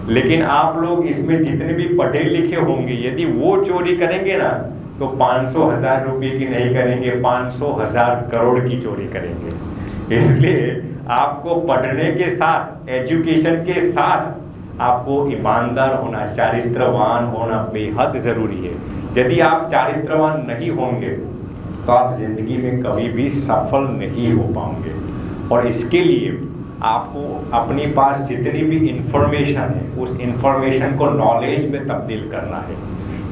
S1: लेकिन आप लोग इसमें जितने भी पढ़े लिखे होंगे, यदि वो चोरी करेंगे ना, तो 500-1000 रुपये की नहीं करेंगे, 500-1000 करोड़ की चोरी करेंगे। इसलिए आपको पढ़ने के साथ, एजुकेशन के साथ आपको ईमानदार होना, चारित्रवान होना बेहद ज़रूरी है। यदि आप चारित्रवान नहीं होंगे तो आप जिंदगी में कभी भी सफल नहीं हो पाओगे। और इसके लिए आपको अपने पास जितनी भी इंफॉर्मेशन है, उस इंफॉर्मेशन को नॉलेज में तब्दील करना है,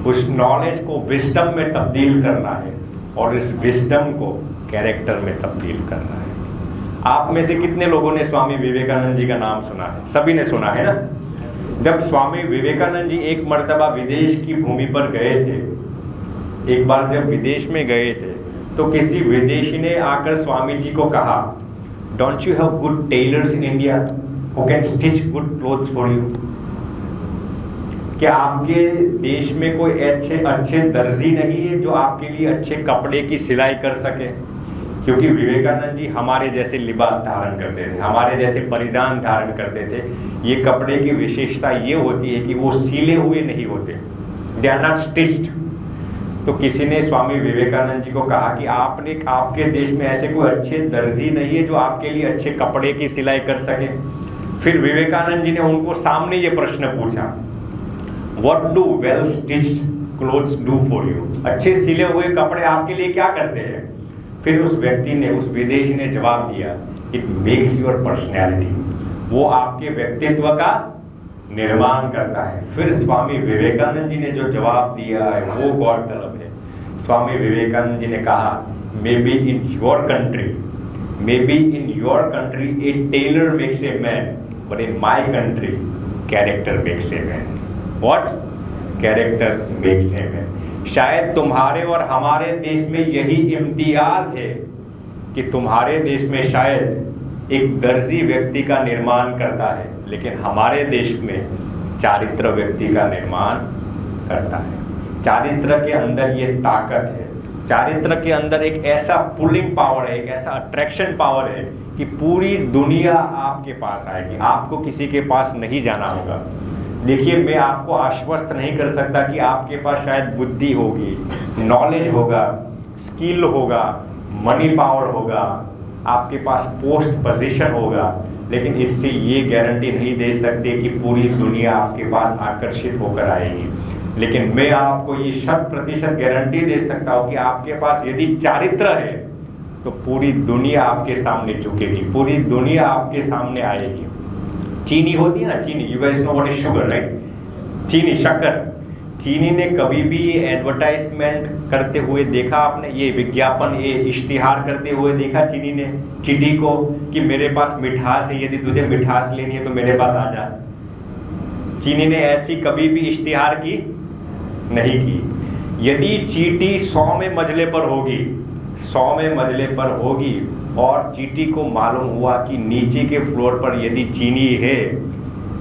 S1: उस नॉलेज को विजडम में तब्दील करना है, और इस विजडम को कैरेक्टर में तब्दील करना है। आप में से कितने लोगों ने स्वामी विवेकानंद जी का नाम सुना है? सभी ने सुना है ना। जब स्वामी विवेकानंद जी एक मर्तबा विदेश की भूमि पर गए थे, एक बार जब विदेश में गए थे, तो किसी विदेशी ने आकर स्वामी जी को कहा, don't you have good tailors in India who can stitch good clothes for you? क्या आपके देश में कोई अच्छे दर्जी नहीं है जो आपके लिए अच्छे कपड़े की सिलाई कर सके? क्योंकि विवेकानंद जी हमारे जैसे लिबास धारण करते थे, हमारे जैसे परिधान धारण करते थे। ये कपड़े की विशेषता ये होती है कि वो सिले हुए नहीं होते, दे आर नॉट स्टिच्ड। तो किसी ने स्वामी विवेकानंद जी को कहा कि आपके देश में ऐसे कोई अच्छे दर्जी नहीं है जो आपके लिए अच्छे कपड़े की सिलाई कर सके। फिर विवेकानंद जी ने उनको सामने ये प्रश्न पूछा, what do well stitched clothes do for you? अच्छे सिले हुए कपड़े आपके लिए क्या करते हैं? फिर उस व्यक्ति ने, उस विदेशी ने जवाब दिया, इट मेक्स योर पर्सनैलिटी। वो आपके व्यक्तित्व का निर्माण करता है। फिर स्वामी विवेकानंद जी ने जो जवाब दिया है वो गौरतलब है। स्वामी विवेकानंद जी ने कहा, maybe in your country a tailor makes a man, but in my country character makes a man. What? Character makes a man. शायद तुम्हारे और हमारे देश में यही इम्तियाज है कि तुम्हारे देश में शायद एक दर्जी व्यक्ति का निर्माण करता है, लेकिन हमारे देश में चारित्र व्यक्ति का निर्माण करता है। चारित्र के अंदर ये ताकत है, चारित्र के अंदर एक ऐसा पुलिंग पावर है, एक ऐसा अट्रैक्शन पावर है कि पूरी दुनिया आपके पास आएगी, आपको किसी के पास नहीं जाना होगा। देखिए, मैं आपको आश्वस्त नहीं कर सकता कि आपके पास शायद बुद्धि होगी, नॉलेज होगा, स्किल होगा, मनी पावर होगा, आपके पास पोस्ट पोजीशन होगा, लेकिन इससे ये गारंटी नहीं दे सकते कि पूरी दुनिया आपके पास आकर्षित होकर आएगी। लेकिन मैं आपको ये 100% गारंटी दे सकता हूँ कि आपके पास यदि चारित्र है तो पूरी दुनिया आपके सामने झुकेगी, पूरी दुनिया आपके सामने आएगी। चीनी होती है ना, चीनी, you guys know what is sugar, right? चीनी, शक्कर। चीनी ने कभी भी ये एडवर्टाइजमेंट करते हुए देखा आपने? ये विज्ञापन, ये इश्तिहार करते हुए देखा चीनी ने चींटी को कि मेरे पास मिठास है, यदि तुझे मिठास लेनी है तो मेरे पास आ जा? चीनी ने ऐसी कभी भी इश्तिहार की नहीं की। यदि चींटी 100 में मंजिले पर होगी, 100 में मंजिले पर होगी और चींटी को मालूम हुआ कि नीचे के फ्लोर पर यदि चीनी है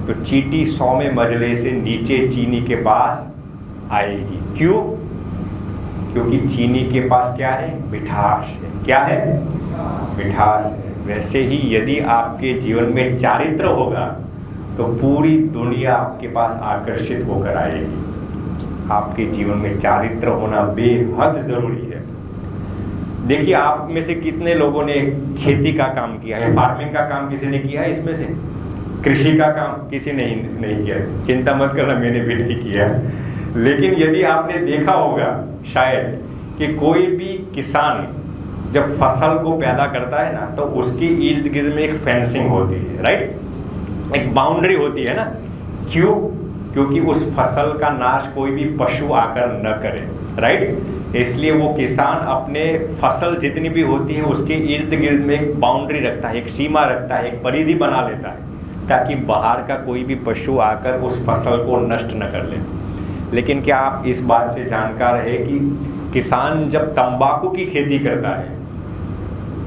S1: तो चींटी 100वें मंजिले से नीचे चीनी के पास आएगी। क्यों? क्योंकि चीनी के पास क्या है? मिठास है। क्या है? मिठास है। वैसे ही यदि आपके जीवन में चारित्र होगा तो पूरी दुनिया आपके पास आकर्षित होकर आएगी। आपके जीवन में चारित्र होना बेहद जरूरी है। देखिए, आप में से कितने लोगों ने खेती का काम किया है? फार्मिंग का काम किसी ने किया है इसमें से? कृषि का काम किसी ने नहीं किया? चिंता मत करना, मैंने भी नहीं किया। लेकिन यदि आपने देखा होगा शायद कि कोई भी किसान जब फसल को पैदा करता है ना, तो उसके इर्द गिर्द में एक फेंसिंग होती है, राइट? एक बाउंड्री होती है ना। क्यों? क्योंकि उस फसल का नाश कोई भी पशु आकर न करे, राइट? इसलिए वो किसान अपने फसल जितनी भी होती है उसके इर्द गिर्द में एक बाउंड्री रखता है, एक सीमा रखता है, एक परिधि बना लेता है, ताकि बाहर का कोई भी पशु आकर उस फसल को नष्ट न कर ले। लेकिन क्या आप इस बात से जानकार है कि किसान जब तंबाकू की खेती करता है,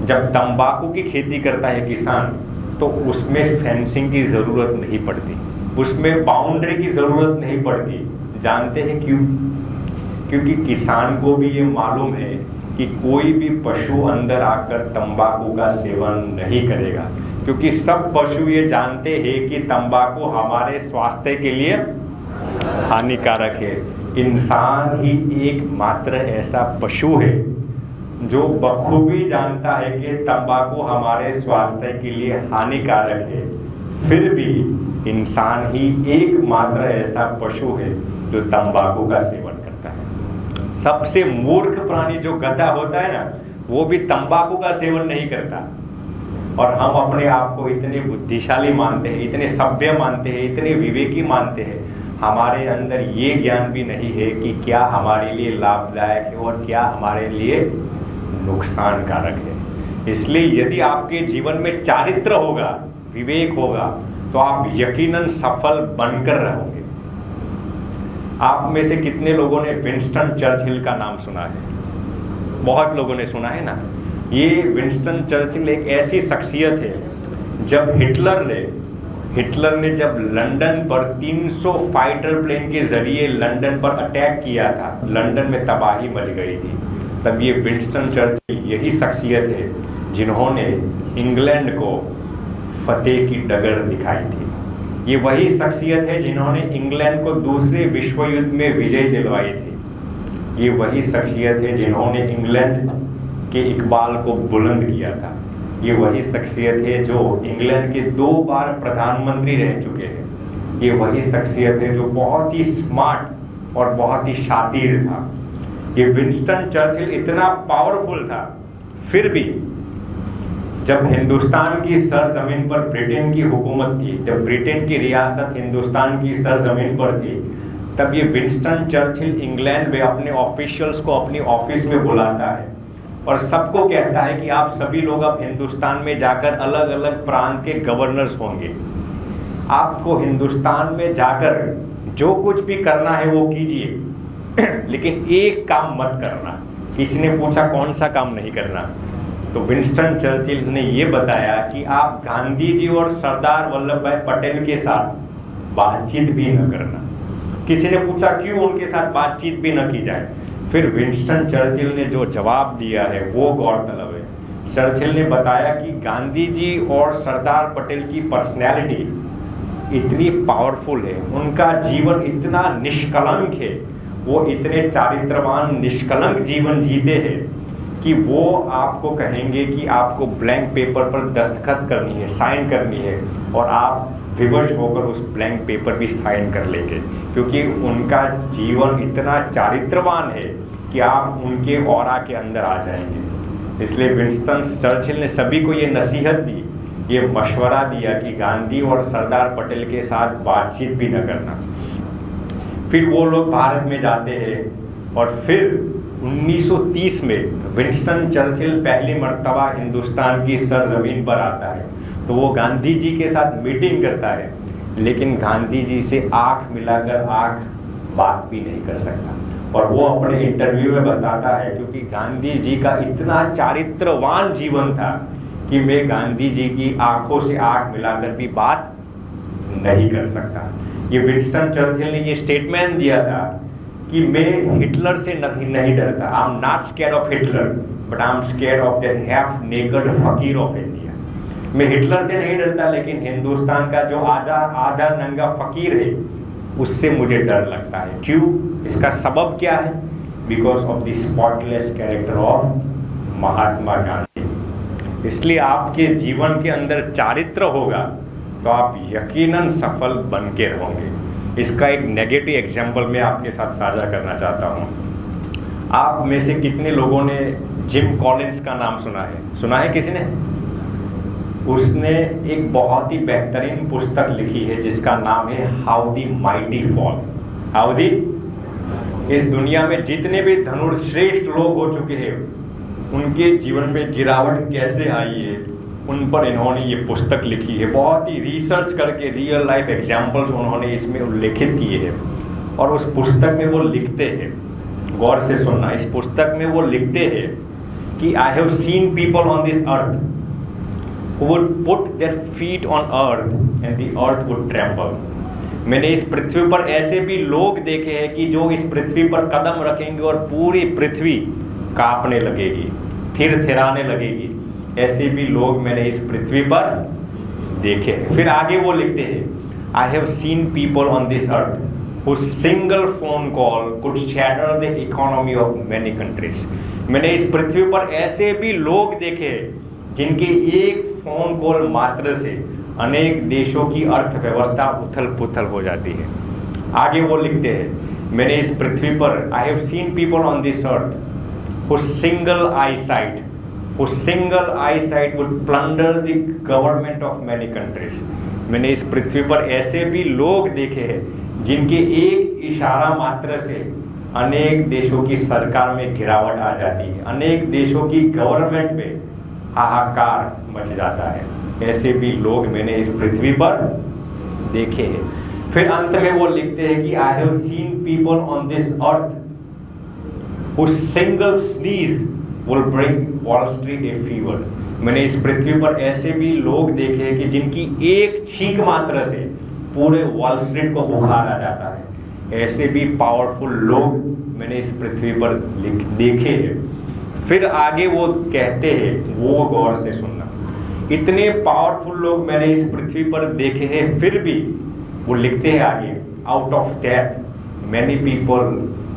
S1: जब तंबाकू की खेती करता है किसान, तो उसमें फेंसिंग की ज़रूरत नहीं पड़ती, उसमें बाउंड्री की ज़रूरत नहीं पड़ती। जानते हैं क्यों? क्योंकि किसान को भी ये मालूम है कि कोई भी पशु अंदर आकर तंबाकू का सेवन नहीं करेगा, क्योंकि सब पशु ये जानते हैं कि तंबाकू हमारे स्वास्थ्य के लिए हानिकारक है। इंसान ही एकमात्र ऐसा पशु है जो बखूबी जानता है कि तंबाकू हमारे स्वास्थ्य के लिए हानिकारक है, फिर भी इंसान ही एकमात्र ऐसा पशु है जो तंबाकू का सेवन करता है। सबसे मूर्ख प्राणी जो गधा होता है ना, वो भी तंबाकू का सेवन नहीं करता। और हम अपने आप को इतने बुद्धिशाली मानते हैं, इतने सभ्य मानते हैं, इतने विवेकी मानते हैं। हमारे अंदर ये ज्ञान भी नहीं है कि क्या हमारे लिए लाभदायक है और क्या हमारे लिए नुकसान कारक है। इसलिए यदि आपके जीवन में चारित्र होगा, विवेक होगा, तो आप यकीनन सफल बनकर रहोगे। आप में से कितने लोगों ने विंस्टन चर्चिल का नाम सुना है? बहुत लोगों ने सुना है ना। ये विंस्टन चर्चिल एक ऐसी शख्सियत है, जब हिटलर ने जब लंदन पर 300 फाइटर प्लेन के जरिए लंदन पर अटैक किया था, लंदन में तबाही मच गई थी, तब ये विंस्टन चर्चिल यही शख्सियत है जिन्होंने इंग्लैंड को फतेह की डगर दिखाई थी। ये वही शख्सियत है जिन्होंने इंग्लैंड को दूसरे विश्व युद्ध में विजय दिलवाई थी। ये वही शख्सियत है जिन्होंने इंग्लैंड के इकबाल को बुलंद किया था। ये वही शख्सियत है जो इंग्लैंड के 2 बार प्रधानमंत्री रह चुके हैं। ये वही शख्सियत है जो बहुत ही स्मार्ट और बहुत ही शातिर था। ये विंस्टन चर्चिल इतना पावरफुल था, फिर भी जब हिंदुस्तान की सरजमीन पर ब्रिटेन की हुकूमत थी, जब ब्रिटेन की रियासत हिंदुस्तान की सरजमीन पर थी, तब ये विंस्टन चर्चिल इंग्लैंड में अपने ऑफिशियल्स को अपनी ऑफिस में बुलाता है और सबको कहता है कि आप सभी लोग अब हिंदुस्तान में जाकर अलग अलग प्रांत के गवर्नर्स होंगे। आपको हिंदुस्तान में जाकर जो कुछ भी करना है वो कीजिए, लेकिन एक काम मत करना। किसी ने पूछा कौन सा काम नहीं करना, तो विंस्टन चर्चिल ने ये बताया कि आप गांधी जी और सरदार वल्लभ भाई पटेल के साथ बातचीत भी न करना। किसी ने पूछा क्यों उनके साथ बातचीत भी न की जाए, फिर विंस्टन चर्चिल ने जो जवाब दिया है वो गौरतलब है। चर्चिल ने बताया कि गांधी जी और सरदार पटेल की पर्सनैलिटी इतनी पावरफुल है, उनका जीवन इतना निष्कलंक है, वो इतने चारित्रवान निष्कलंक जीवन जीते हैं कि वो आपको कहेंगे कि आपको ब्लैंक पेपर पर दस्तखत करनी है, साइन करनी है, और आप विवश होकर उस ब्लैंक पेपर भी साइन कर लेंगे, क्योंकि उनका जीवन इतना चारित्रवान है कि आप उनके ऑरा के अंदर आ जाएंगे। इसलिए विंस्टन चर्चिल ने सभी को ये नसीहत दी, ये मशवरा दिया कि गांधी और सरदार पटेल के साथ बातचीत भी न करना। फिर वो लोग भारत में जाते हैं और फिर 1930 में विंस्टन चर्चिल पहली मर्तबा हिंदुस्तान की सरजमीन पर आता है, तो वो गांधी जी के साथ मीटिंग करता है, लेकिन गांधी जी से आंख मिलाकर आंख बात भी नहीं कर सकता। और वो अपने इंटरव्यू में बताता है, क्योंकि गांधी जी का इतना चारित्रवान जीवन था कि मैं गांधी जी की आंखों से आंख मिलाकर भी बात नहीं कर सकता। ये विंस्टन चर्चिल ने ये स्टेटमेंट दिया था कि मैं हिटलर से नहीं डरता। आई am not scared of Hitler but I am scared of that half naked फकीर ऑफ इंडिया। मैं हिटलर से नहीं डरता, लेकिन हिंदुस्तान का जो आधा नंगा फकीर है उससे मुझे डर लगता है। क्यों? इसका सबब क्या है? Because of the spotless character of Mahatma Gandhi. इसलिए आपके जीवन के अंदर चारित्र होगा तो आप यकीनन सफल बन के रहोगे। इसका एक नेगेटिव एग्जाम्पल मैं आपके साथ साझा करना चाहता हूँ। आप में से कितने लोगों ने जिम कॉलिंस का नाम सुना है? सुना है किसी ने? उसने एक बहुत ही बेहतरीन पुस्तक लिखी है जिसका नाम है how the mighty fall. How the, इस दुनिया में जितने भी धनुर्श्रेष्ठ लोग हो चुके हैं उनके जीवन में गिरावट कैसे आई है, उन पर इन्होंने ये पुस्तक लिखी है। बहुत ही रिसर्च करके रियल लाइफ एग्जाम्पल्स उन्होंने इसमें उल्लेखित किए हैं। और उस पुस्तक में वो लिखते हैं, गौर से सुनना, इस पुस्तक में वो लिखते हैं कि I have seen people on this earth who would put their feet on earth and the earth would tremble। मैंने इस पृथ्वी पर ऐसे भी लोग देखे हैं कि जो इस पृथ्वी पर कदम रखेंगे और पूरी पृथ्वी कांपने लगेगी, थिरथिराने लगेगी। ऐसे भी लोग मैंने इस पृथ्वी पर देखे हैं। फिर आगे वो लिखते हैं I have seen people on this earth whose single phone call could shatter the economy of many countries। मैंने इस पृथ्वी पर ऐसे भी लोग देखे जिनके एक फोन कॉल मात्र से अनेक देशों की अर्थव्यवस्था उथल पुथल हो जाती है। आगे वो लिखते हैं मैंने इस पृथ्वी पर I have seen people on this earth whose single eyesight would plunder the government of many countries। मैंने इस पृथ्वी पर ऐसे भी लोग देखे हैं जिनके एक इशारा मात्र से अनेक देशों की सरकार में गिरावट आ जाती है, अनेक देशों की गवर्नमेंट में हाहाकार मच जाता है। ऐसे भी लोग मैंने इस पृथ्वी पर देखे हैं। फिर अंत में वो लिखते हैं कि I have seen people on this earth whose single sneeze will bring Wall Street a fever। मैंने इस पृथ्वी पर ऐसे भी लोग देखे हैं कि जिनकी एक छींक मात्र से पूरे वॉल स्ट्रीट को बुखार आ जाता है। ऐसे भी पावरफुल लोग मैंने इस पृथ्वी पर देखे हैं। फिर आगे वो कहते हैं, वो गौर से सुनना, इतने पावरफुल लोग मैंने इस पृथ्वी पर देखे हैं, फिर भी वो लिखते हैं आगे out of that many people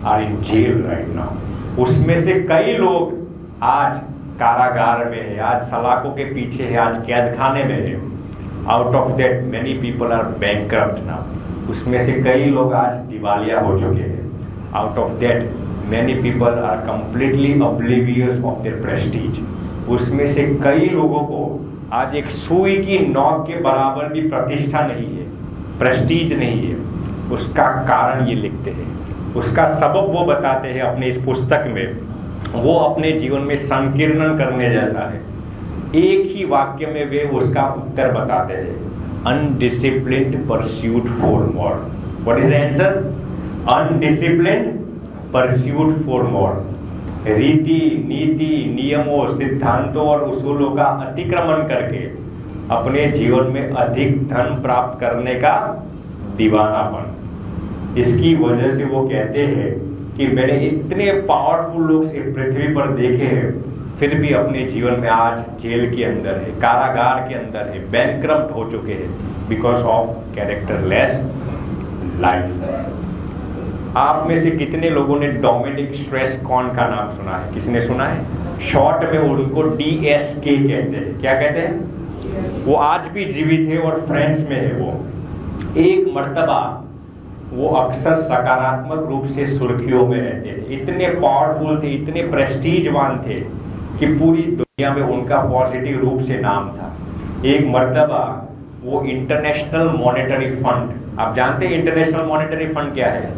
S1: are in jail right now. उसमें से कई लोग आज कारागार में है, आज सलाखों के पीछे है, आज कैद खाने में है। Out of that many people are bankrupt now. उसमें से कई लोग आज दिवालिया हो चुके हैं। Out of that many people are completely oblivious of their prestige. उसमें से कई लोगों को आज एक सुई की नोक के बराबर भी प्रतिष्ठा नहीं है, प्रेस्टीज नहीं है। उसका कारण ये लिखते हैं, उसका सबब वो बताते हैं अपने इस पुस्तक में। वो अपने जीवन में संकीर्णन करने जैसा है। एक ही वाक्य में वे उसका उत्तर बताते हैं, undisciplined pursuit for more. What is the answer? Undisciplined pursuit for more. रीति नीति नियमों सिद्धांतों और उसूलों का अतिक्रमण करके अपने जीवन में अधिक धन प्राप्त करने का दीवानापन। इसकी वजह से वो कहते हैं कि मैंने इतने पावरफुल लोग इस पृथ्वी पर देखे हैं, फिर भी अपने जीवन में आज जेल के अंदर है, कारागार के अंदर है, बैंकरप्ट हो चुके हैं बिकॉज ऑफ कैरेक्टरलेस लाइफ। आप में से कितने लोगों ने डोमिनिक स्ट्रेस-कॉर्न का नाम सुना है? किसी ने सुना है? शॉर्ट में उनको DSK कहते हैं। क्या कहते हैं? वो आज भी जीवित है और फ्रांस में है। वो एक मर्तबा वो अक्सर सकारात्मक रूप से सुर्खियों में रहते थे। इतने पावरफुल थे, इतने प्रेस्टीजवान थे कि पूरी दुनिया में उनका पॉजिटिव रूप से नाम था। एक मर्तबा वो इंटरनेशनल मॉनेटरी फंड, आप जानते हैं इंटरनेशनल मॉनेटरी फंड क्या है?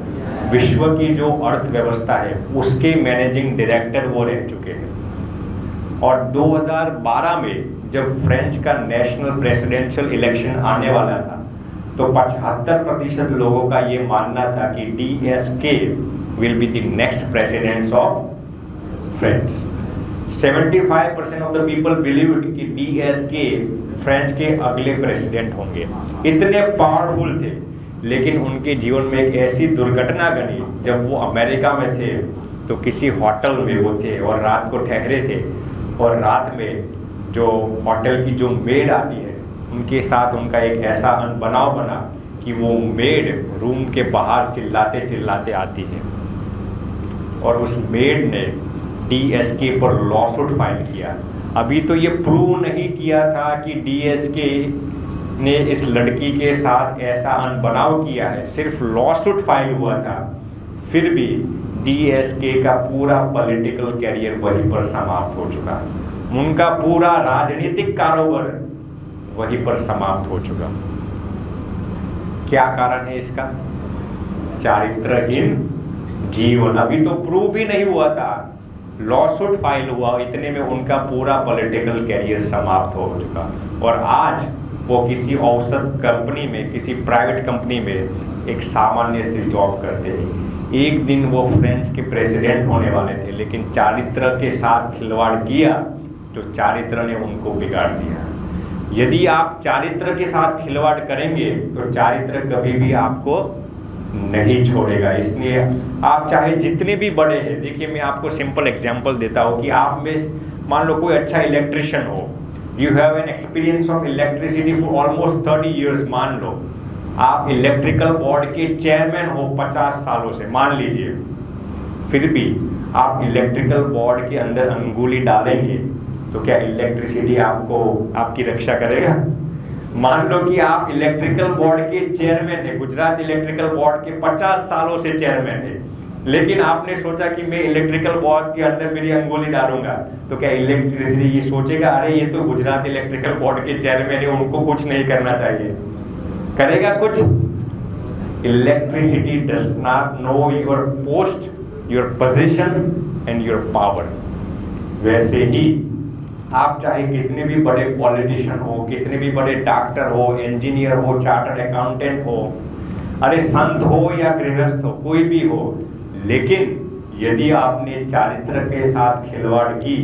S1: विश्व की जो अर्थव्यवस्था है उसके मैनेजिंग डायरेक्टर वो रह चुके हैं। और 2012 में जब फ्रेंच का नेशनल प्रेसिडेंशियल इलेक्शन आने वाला था तो 75% लोगों का ये मानना था कि DSK will be the next president of France. 75% of the people believed कि DSK फ्रेंच के अगले प्रेसिडेंट होंगे, इतने पावरफुल थे। लेकिन उनके जीवन में एक ऐसी दुर्घटना घटी, जब वो अमेरिका में थे तो किसी होटल में वो थे और रात को ठहरे थे, और रात में जो होटल की जो मेड आती है उनके साथ उनका एक ऐसा अनबनाव बना कि वो मेड रूम के बाहर चिल्लाते चिल्लाते आती है, और उस मेड ने DSK पर लॉसूट फाइल किया। अभी तो ये प्रूव नहीं किया था कि DSK ने इस लड़की के साथ ऐसा अनबनाव किया है, सिर्फ लॉसूट फाइल हुआ था। फिर भी DSK का पूरा पॉलिटिकल कैरियर वहीं पर समाप्त हो चुका, उनका पूरा राजनीतिक कारोबार वहीं पर समाप्त हो चुका। क्या कारण है इसका? चारित्रहीन जीवन। अभी तो प्रूव भी नहीं हुआ था, लॉसूट फाइल हुआ, इतने में उनका पूरा पॉलिटिकल कैरियर समाप्त हो चुका। और आज वो किसी औसत कंपनी में, किसी प्राइवेट कंपनी में एक सामान्य सी जॉब करते हैं। एक दिन वो फ्रेंच के प्रेसिडेंट होने वाले थे, लेकिन चारित्र के साथ खिलवाड़ किया तो चारित्र ने उनको बिगाड़ दिया। यदि आप चारित्र के साथ खिलवाड़ करेंगे तो चारित्र कभी भी आपको नहीं छोड़ेगा। इसलिए आप चाहे जितने भी बड़े हैं, देखिए मैं आपको सिंपल एग्जांपल देता हूँ कि आप में मान लो कोई अच्छा इलेक्ट्रिशियन हो, you have an experience of electricity for almost 30 years. मान लो आप इलेक्ट्रिकल बोर्ड के चेयरमैन हो 50 सालों से, मान लीजिए, फिर भी आप इलेक्ट्रिकल बोर्ड के अंदर अंगुली डालेंगे तो क्या इलेक्ट्रिसिटी आपको आपकी रक्षा करेगा? मान लो कि आप इलेक्ट्रिकल बोर्ड के चेयरमैन थे, गुजरात इलेक्ट्रिकल बोर्ड के 50 सालों से चेयरमैन थे, लेकिन आपने सोचा कि मैं इलेक्ट्रिकल बोर्ड के अंदर मेरी अंगुली डालूंगा, तो क्या इलेक्ट्रिसिटी ये सोचेगा अरे ये तो गुजरात इलेक्ट्रिकल बोर्ड के चेयरमैन है, उनको कुछ नहीं करना चाहिए? करेगा कुछ? Electricity does not know your post, your position and your power. वैसे ही आप चाहे कितने भी बड़े पॉलिटिशियन हो, कितने भी बड़े डॉक्टर हो, इंजीनियर हो, चार्टर्ड अकाउंटेंट हो, अरे संत हो या गृहस्थ हो, कोई भी हो, लेकिन यदि आपने चारित्र के साथ खिलवाड़ की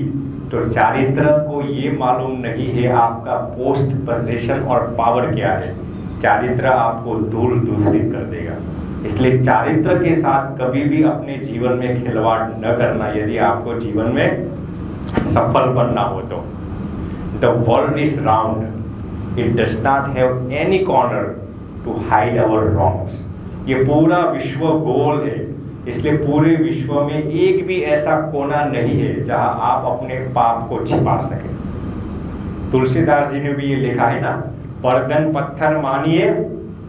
S1: तो चारित्र को ये मालूम नहीं है आपका पोस्ट, पोजीशन और पावर क्या है। चारित्र आपको दूर दूसरी कर देगा। इसलिए चारित्र के साथ कभी भी अपने जीवन में खिलवाड़ न करना, यदि आपको जीवन में सफल बनना हो तो। The world is round, it does not have any corner to hide our wrongs. ये पूरा विश्व गोल है, इसलिए पूरे विश्व में एक भी ऐसा कोना नहीं है जहां आप अपने पाप को छिपा सके। तुलसीदास जी ने भी ये लिखा है ना, पर्दन पत्थर मानिए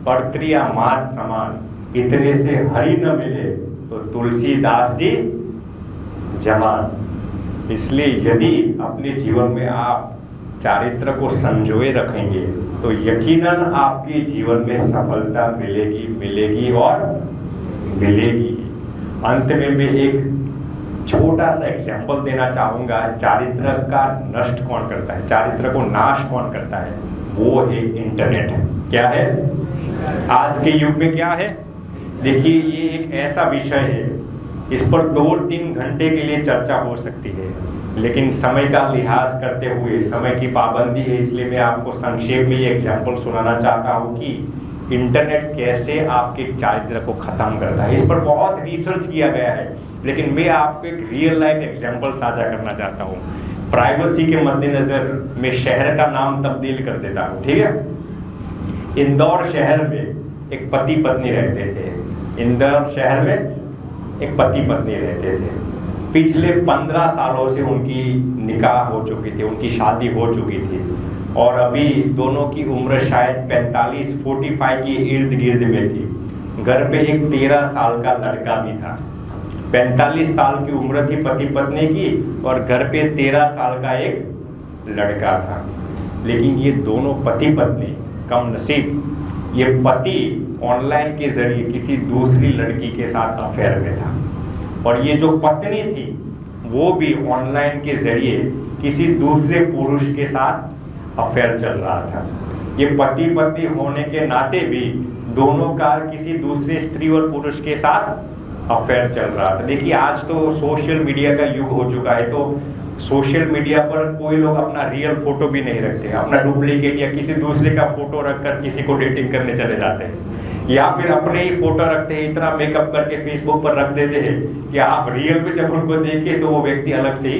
S1: परत्रिया मात समान, इतने से हरि न मिले तो तुलसीदास जी जमान। इसलिए यदि अपने जीवन में आप चारित्र को संजोए रखेंगे तो यकीनन आपके जीवन में सफलता मिलेगी, मिलेगी और मिलेगी। अंत में मैं एक छोटा सा एग्जाम्पल देना चाहूँगा। चारित्र का नष्ट कौन करता है, चारित्र को नाश कौन करता है? वो है इंटरनेट। क्या है? आज के युग में क्या है? देखिए ये एक ऐसा विषय है, इस पर 2-3 घंटे के लिए चर्चा हो सकती है, लेकिन समय का लिहाज करते हुए, समय की पाबंदी है, इसलिए मैं आपको संक्षेप में ये एग्जाम्पल सुनाना चाहता हूँ कि इंटरनेट कैसे आपके चारित्र को ख़त्म करता है। इस पर बहुत रिसर्च किया गया है, लेकिन मैं आपको एक रियल लाइफ एग्जाम्पल साझा करना चाहता हूँ। प्राइवेसी के मद्देनज़र मैं शहर का नाम तब्दील कर देता हूँ, ठीक है। इंदौर शहर में एक पति पत्नी रहते थे। इंदौर शहर में एक पति पत्नी रहते थे। पिछले 15 सालों से उनकी निकाह हो चुकी थी, उनकी शादी हो चुकी थी, और अभी दोनों की उम्र शायद 45 के इर्द गिर्द में थी। घर पे एक 13 साल का लड़का भी था। 45 साल की उम्र थी पति पत्नी की, और घर पे 13 साल का एक लड़का था। लेकिन ये दोनों पति पत्नी कम नसीब, ये पति ऑनलाइन के जरिए किसी दूसरी लड़की के साथ अफेयर में था, और ये जो पत्नी थी वो भी ऑनलाइन के जरिए किसी दूसरे पुरुष के साथ अफेयर चल रहा था। ये पति पत्नी होने के नाते भी दोनों का किसी दूसरे स्त्री और पुरुष के साथ अफेयर चल रहा था। देखिए आज तो सोशल मीडिया का युग हो चुका है, तो सोशल मीडिया पर कोई लोग अपना रियल फोटो भी नहीं रखते, अपना डुप्लीकेट या किसी दूसरे का फोटो रखकर किसी को डेटिंग करने चले जाते हैं, या फिर अपने ही फोटो रखते हैं, इतना मेकअप करके फेसबुक पर रख देते हैं कि आप रियल में जब उनको देखिए तो वो व्यक्ति अलग से ही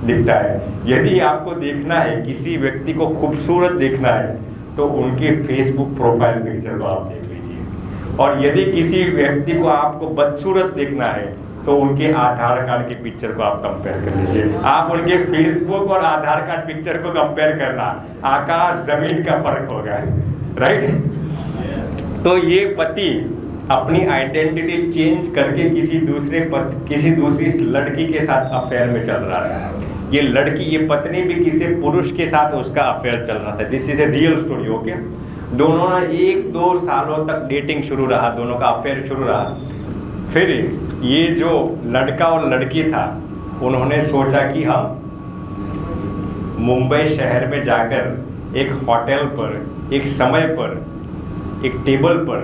S1: दिखता है। यदि आपको देखना है, किसी व्यक्ति को खूबसूरत देखना है, तो उनके फेसबुक प्रोफाइल पिक्चर को आप देख लीजिए, और यदि किसी व्यक्ति को आपको बदसूरत देखना है तो उनके आधार कार्ड की पिक्चर को आप कंपेयर कर लीजिए। आप उनके फेसबुक और आधार कार्ड पिक्चर को कंपेयर करना, आकाश जमीन का फर्क होगा, राइट। तो ये पति अपनी आइडेंटिटी चेंज करके किसी दूसरी लड़की के साथ अफेयर में चल रहा था। ये लड़की, ये पत्नी भी किसी पुरुष के साथ उसका अफेयर चल रहा था। This is a real story, okay. दोनों ने 1-2 सालों तक डेटिंग शुरू रहा, दोनों का अफेयर शुरू रहा। फिर ये जो लड़का और लड़की था, उन्होंने सोचा कि हम मुंबई शहर में जाकर एक होटल पर, एक समय पर, एक टेबल पर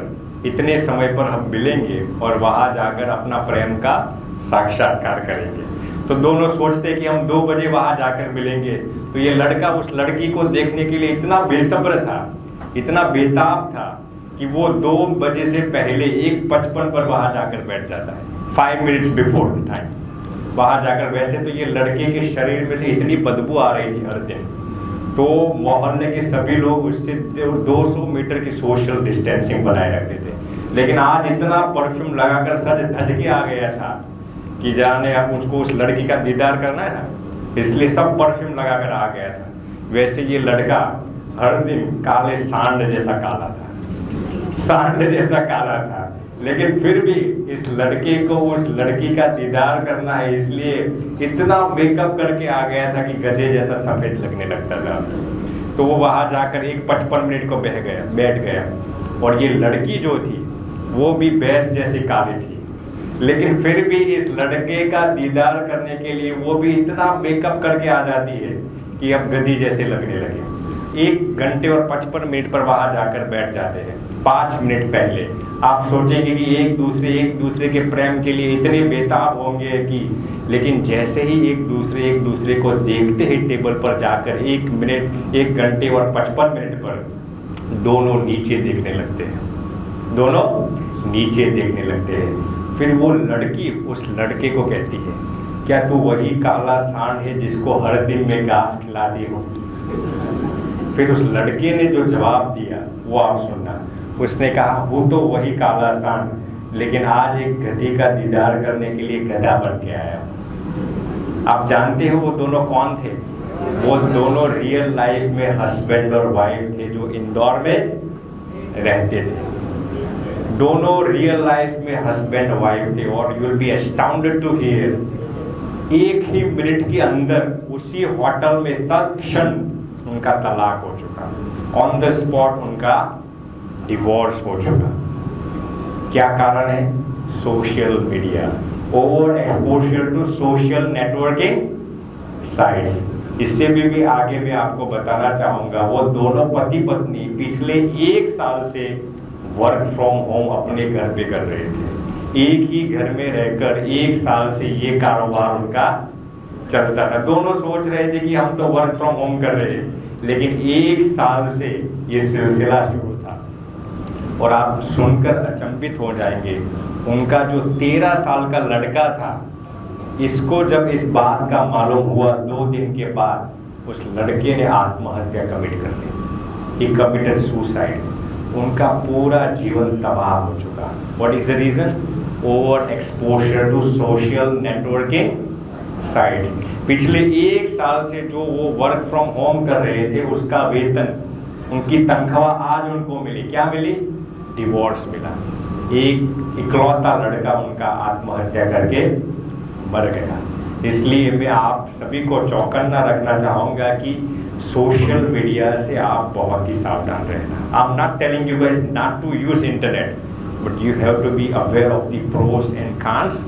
S1: इतने समय पर हम मिलेंगे और वहाँ जाकर अपना प्रेम का साक्षात्कार करेंगे। तो दोनों सोचते कि हम 2 बजे वहाँ जाकर मिलेंगे। तो ये लड़का उस लड़की को देखने के लिए इतना बेसब्र था, इतना बेताब था कि वो 2 बजे से पहले 1:55 पर वहाँ जाकर बैठ जाता है, 5 मिनट्स बिफोर द टाइम वहाँ जाकर। वैसे तो ये लड़के के शरीर में से इतनी बदबू आ रही थी हर दिन, तो मोहल्ले के सभी लोग उससे 200 मीटर की सोशल डिस्टेंसिंग बनाए रखते थे। लेकिन आज इतना परफ्यूम लगाकर सज धज के आ गया था कि जाने अब उसको उस लड़की का दीदार करना है ना, इसलिए सब परफ्यूम लगाकर आ गया था। वैसे ये लड़का हर दिन काले सांड जैसा काला था, सांड जैसा काला था, लेकिन फिर भी इस लड़के को उस लड़की का दीदार करना है, इसलिए इतना मेकअप करके आ गया था कि गधे जैसा सफेद लगने लगता था। तो वो वहाँ जाकर 55 मिनट को बैठ गया, और ये लड़की जो थी वो भी भैंस जैसी काली थी, लेकिन फिर भी इस लड़के का दीदार करने के लिए वो भी इतना मेकअप करके आ जाती है कि अब गधी जैसे लगने लगे। 1 घंटे और 55 मिनट पर वहाँ जाकर बैठ जाते हैं। 5 मिनट पहले आप सोचेंगे कि एक दूसरे के प्रेम के लिए इतने बेताब होंगे कि, लेकिन जैसे ही एक दूसरे को देखते हैं टेबल पर जाकर 1 घंटे और 55 मिनट पर, दोनों नीचे देखने लगते हैं, दोनों नीचे देखने लगते हैं। फिर वो लड़की उस लड़के को कहती है, क्या तू वही काला सांड है जिसको हर दिन मैं घास खिलाती हूँ? फिर उस लड़के ने जो जवाब दिया वो आप सुनना। उसने कहा, वो तो वही काला सांड, लेकिन आज एक गधी का दीदार करने के लिए गधा बन के आया। आप जानते हो वो दोनों कौन थे? वो दोनों रियल लाइफ में हस्बैंड और वाइफ थे, जो इंदौर में रहते थे। दोनों रियल लाइफ में हस्बैंड वाइफ थे, और you will be astounded to hear, 1 ही मिनट के अंदर उसी होटल में तत्क्षण उनका तलाक हो चुका, ऑन द स्पॉट उनका डिवोर्स हो चुका। क्या कारण है? Social media, over exposure to social networking sites. इससे भी आगे मैं आपको बताना चाहूँगा, वो दोनों पति पत्नी पिछले 1 साल से वर्क फ्रॉम होम अपने घर पे कर रहे थे। एक ही घर में रहकर 1 साल से ये कारोबार उनका चलता था। दोनों सोच रहे थे कि हम तो वर्क फ्रॉम होम कर रहे हैं, लेकिन 1 साल से ये सिलसिला शुरू था। और आप सुनकर अचंभित हो जाएंगे, उनका जो 13 साल का लड़का था, इसको जब इस बात का मालूम हुआ 2 दिन के बाद, उस लड़के ने आत्महत्या कमिट कर ली। ही कमिटेड सुसाइड। उनका पूरा जीवन तबाह हो चुका। What is the reason? Over exposure to social networking sites. पिछले 1 साल से जो वो वर्क फ्रॉम होम कर रहे थे, उसका वेतन, उनकी तनख्वाह आज उनको मिली, क्या मिली? डिवोर्स मिला। एक इकलौता लड़का उनका आत्महत्या करके मर गया। इसलिए मैं आप सभी को चौकन्ना रखना चाहूँगा कि सोशल मीडिया से आप बहुत ही सावधान रहना। I am not telling you guys not to use internet, but you have to be aware of the pros and cons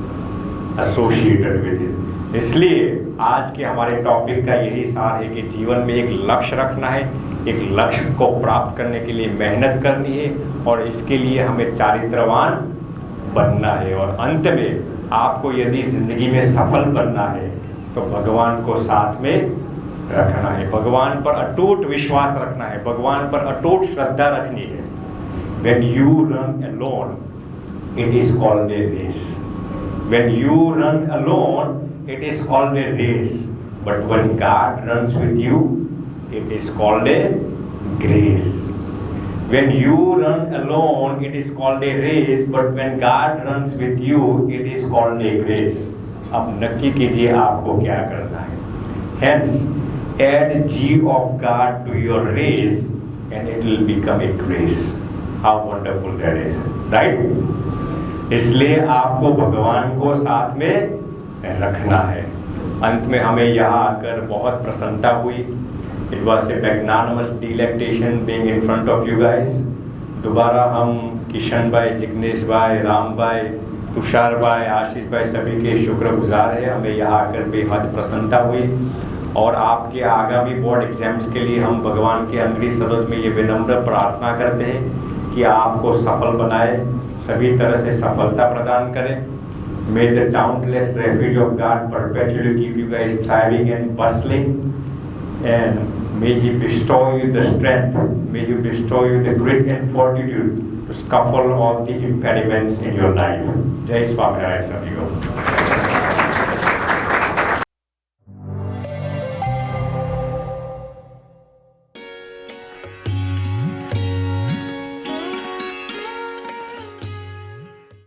S1: associated with it. इसलिए आज के हमारे टॉपिक का यही सार है कि जीवन में एक लक्ष्य रखना है, एक लक्ष्य को प्राप्त करने के लिए मेहनत करनी है, और इसके लिए हमें चारित्रवान बनना है। और अंत में आपको यदि जिंदगी में सफल बनना है तो भगवान को साथ में रखना है, भगवान पर अटूट विश्वास रखना है, भगवान पर अटूट श्रद्धा रखनी है। When you run alone, it is called a race. When you run alone, it is called a race. But when God runs with you, it is called a grace. When you run alone, it is called a race. But when God runs with you, it is called a grace. अब नक्की कीजिए आपको क्या करना है। Hence, add G of God to your race, and it will become a grace. How wonderful that is, right? इसलिए आपको भगवान को साथ में रखना है। अंत में हमें यहाँ आकर बहुत प्रसन्नता हुई। It was a magnanimous delectation being in front of you guys. दोबारा हम किशन भाई, जिग्नेश भाई, राम भाई, तुषार भाई, आशीष भाई सभी के शुक्रगुजार हैं। हमें यहाँ आकर बेहद प्रसन्नता हुई और आपके आगामी बोर्ड एग्जाम्स के लिए हम भगवान के अंग्री सरोज में ये विनम्र प्रार्थना करते हैं कि आपको सफल बनाए, सभी तरह से सफलता प्रदान करें। May the boundless refuge of God perpetually keep you guys thriving and bustling, and may He bestow you the strength, may He bestow you the grit and fortitude to scuffle all the impediments in your life. Jai Swaminarayan Sadhguru.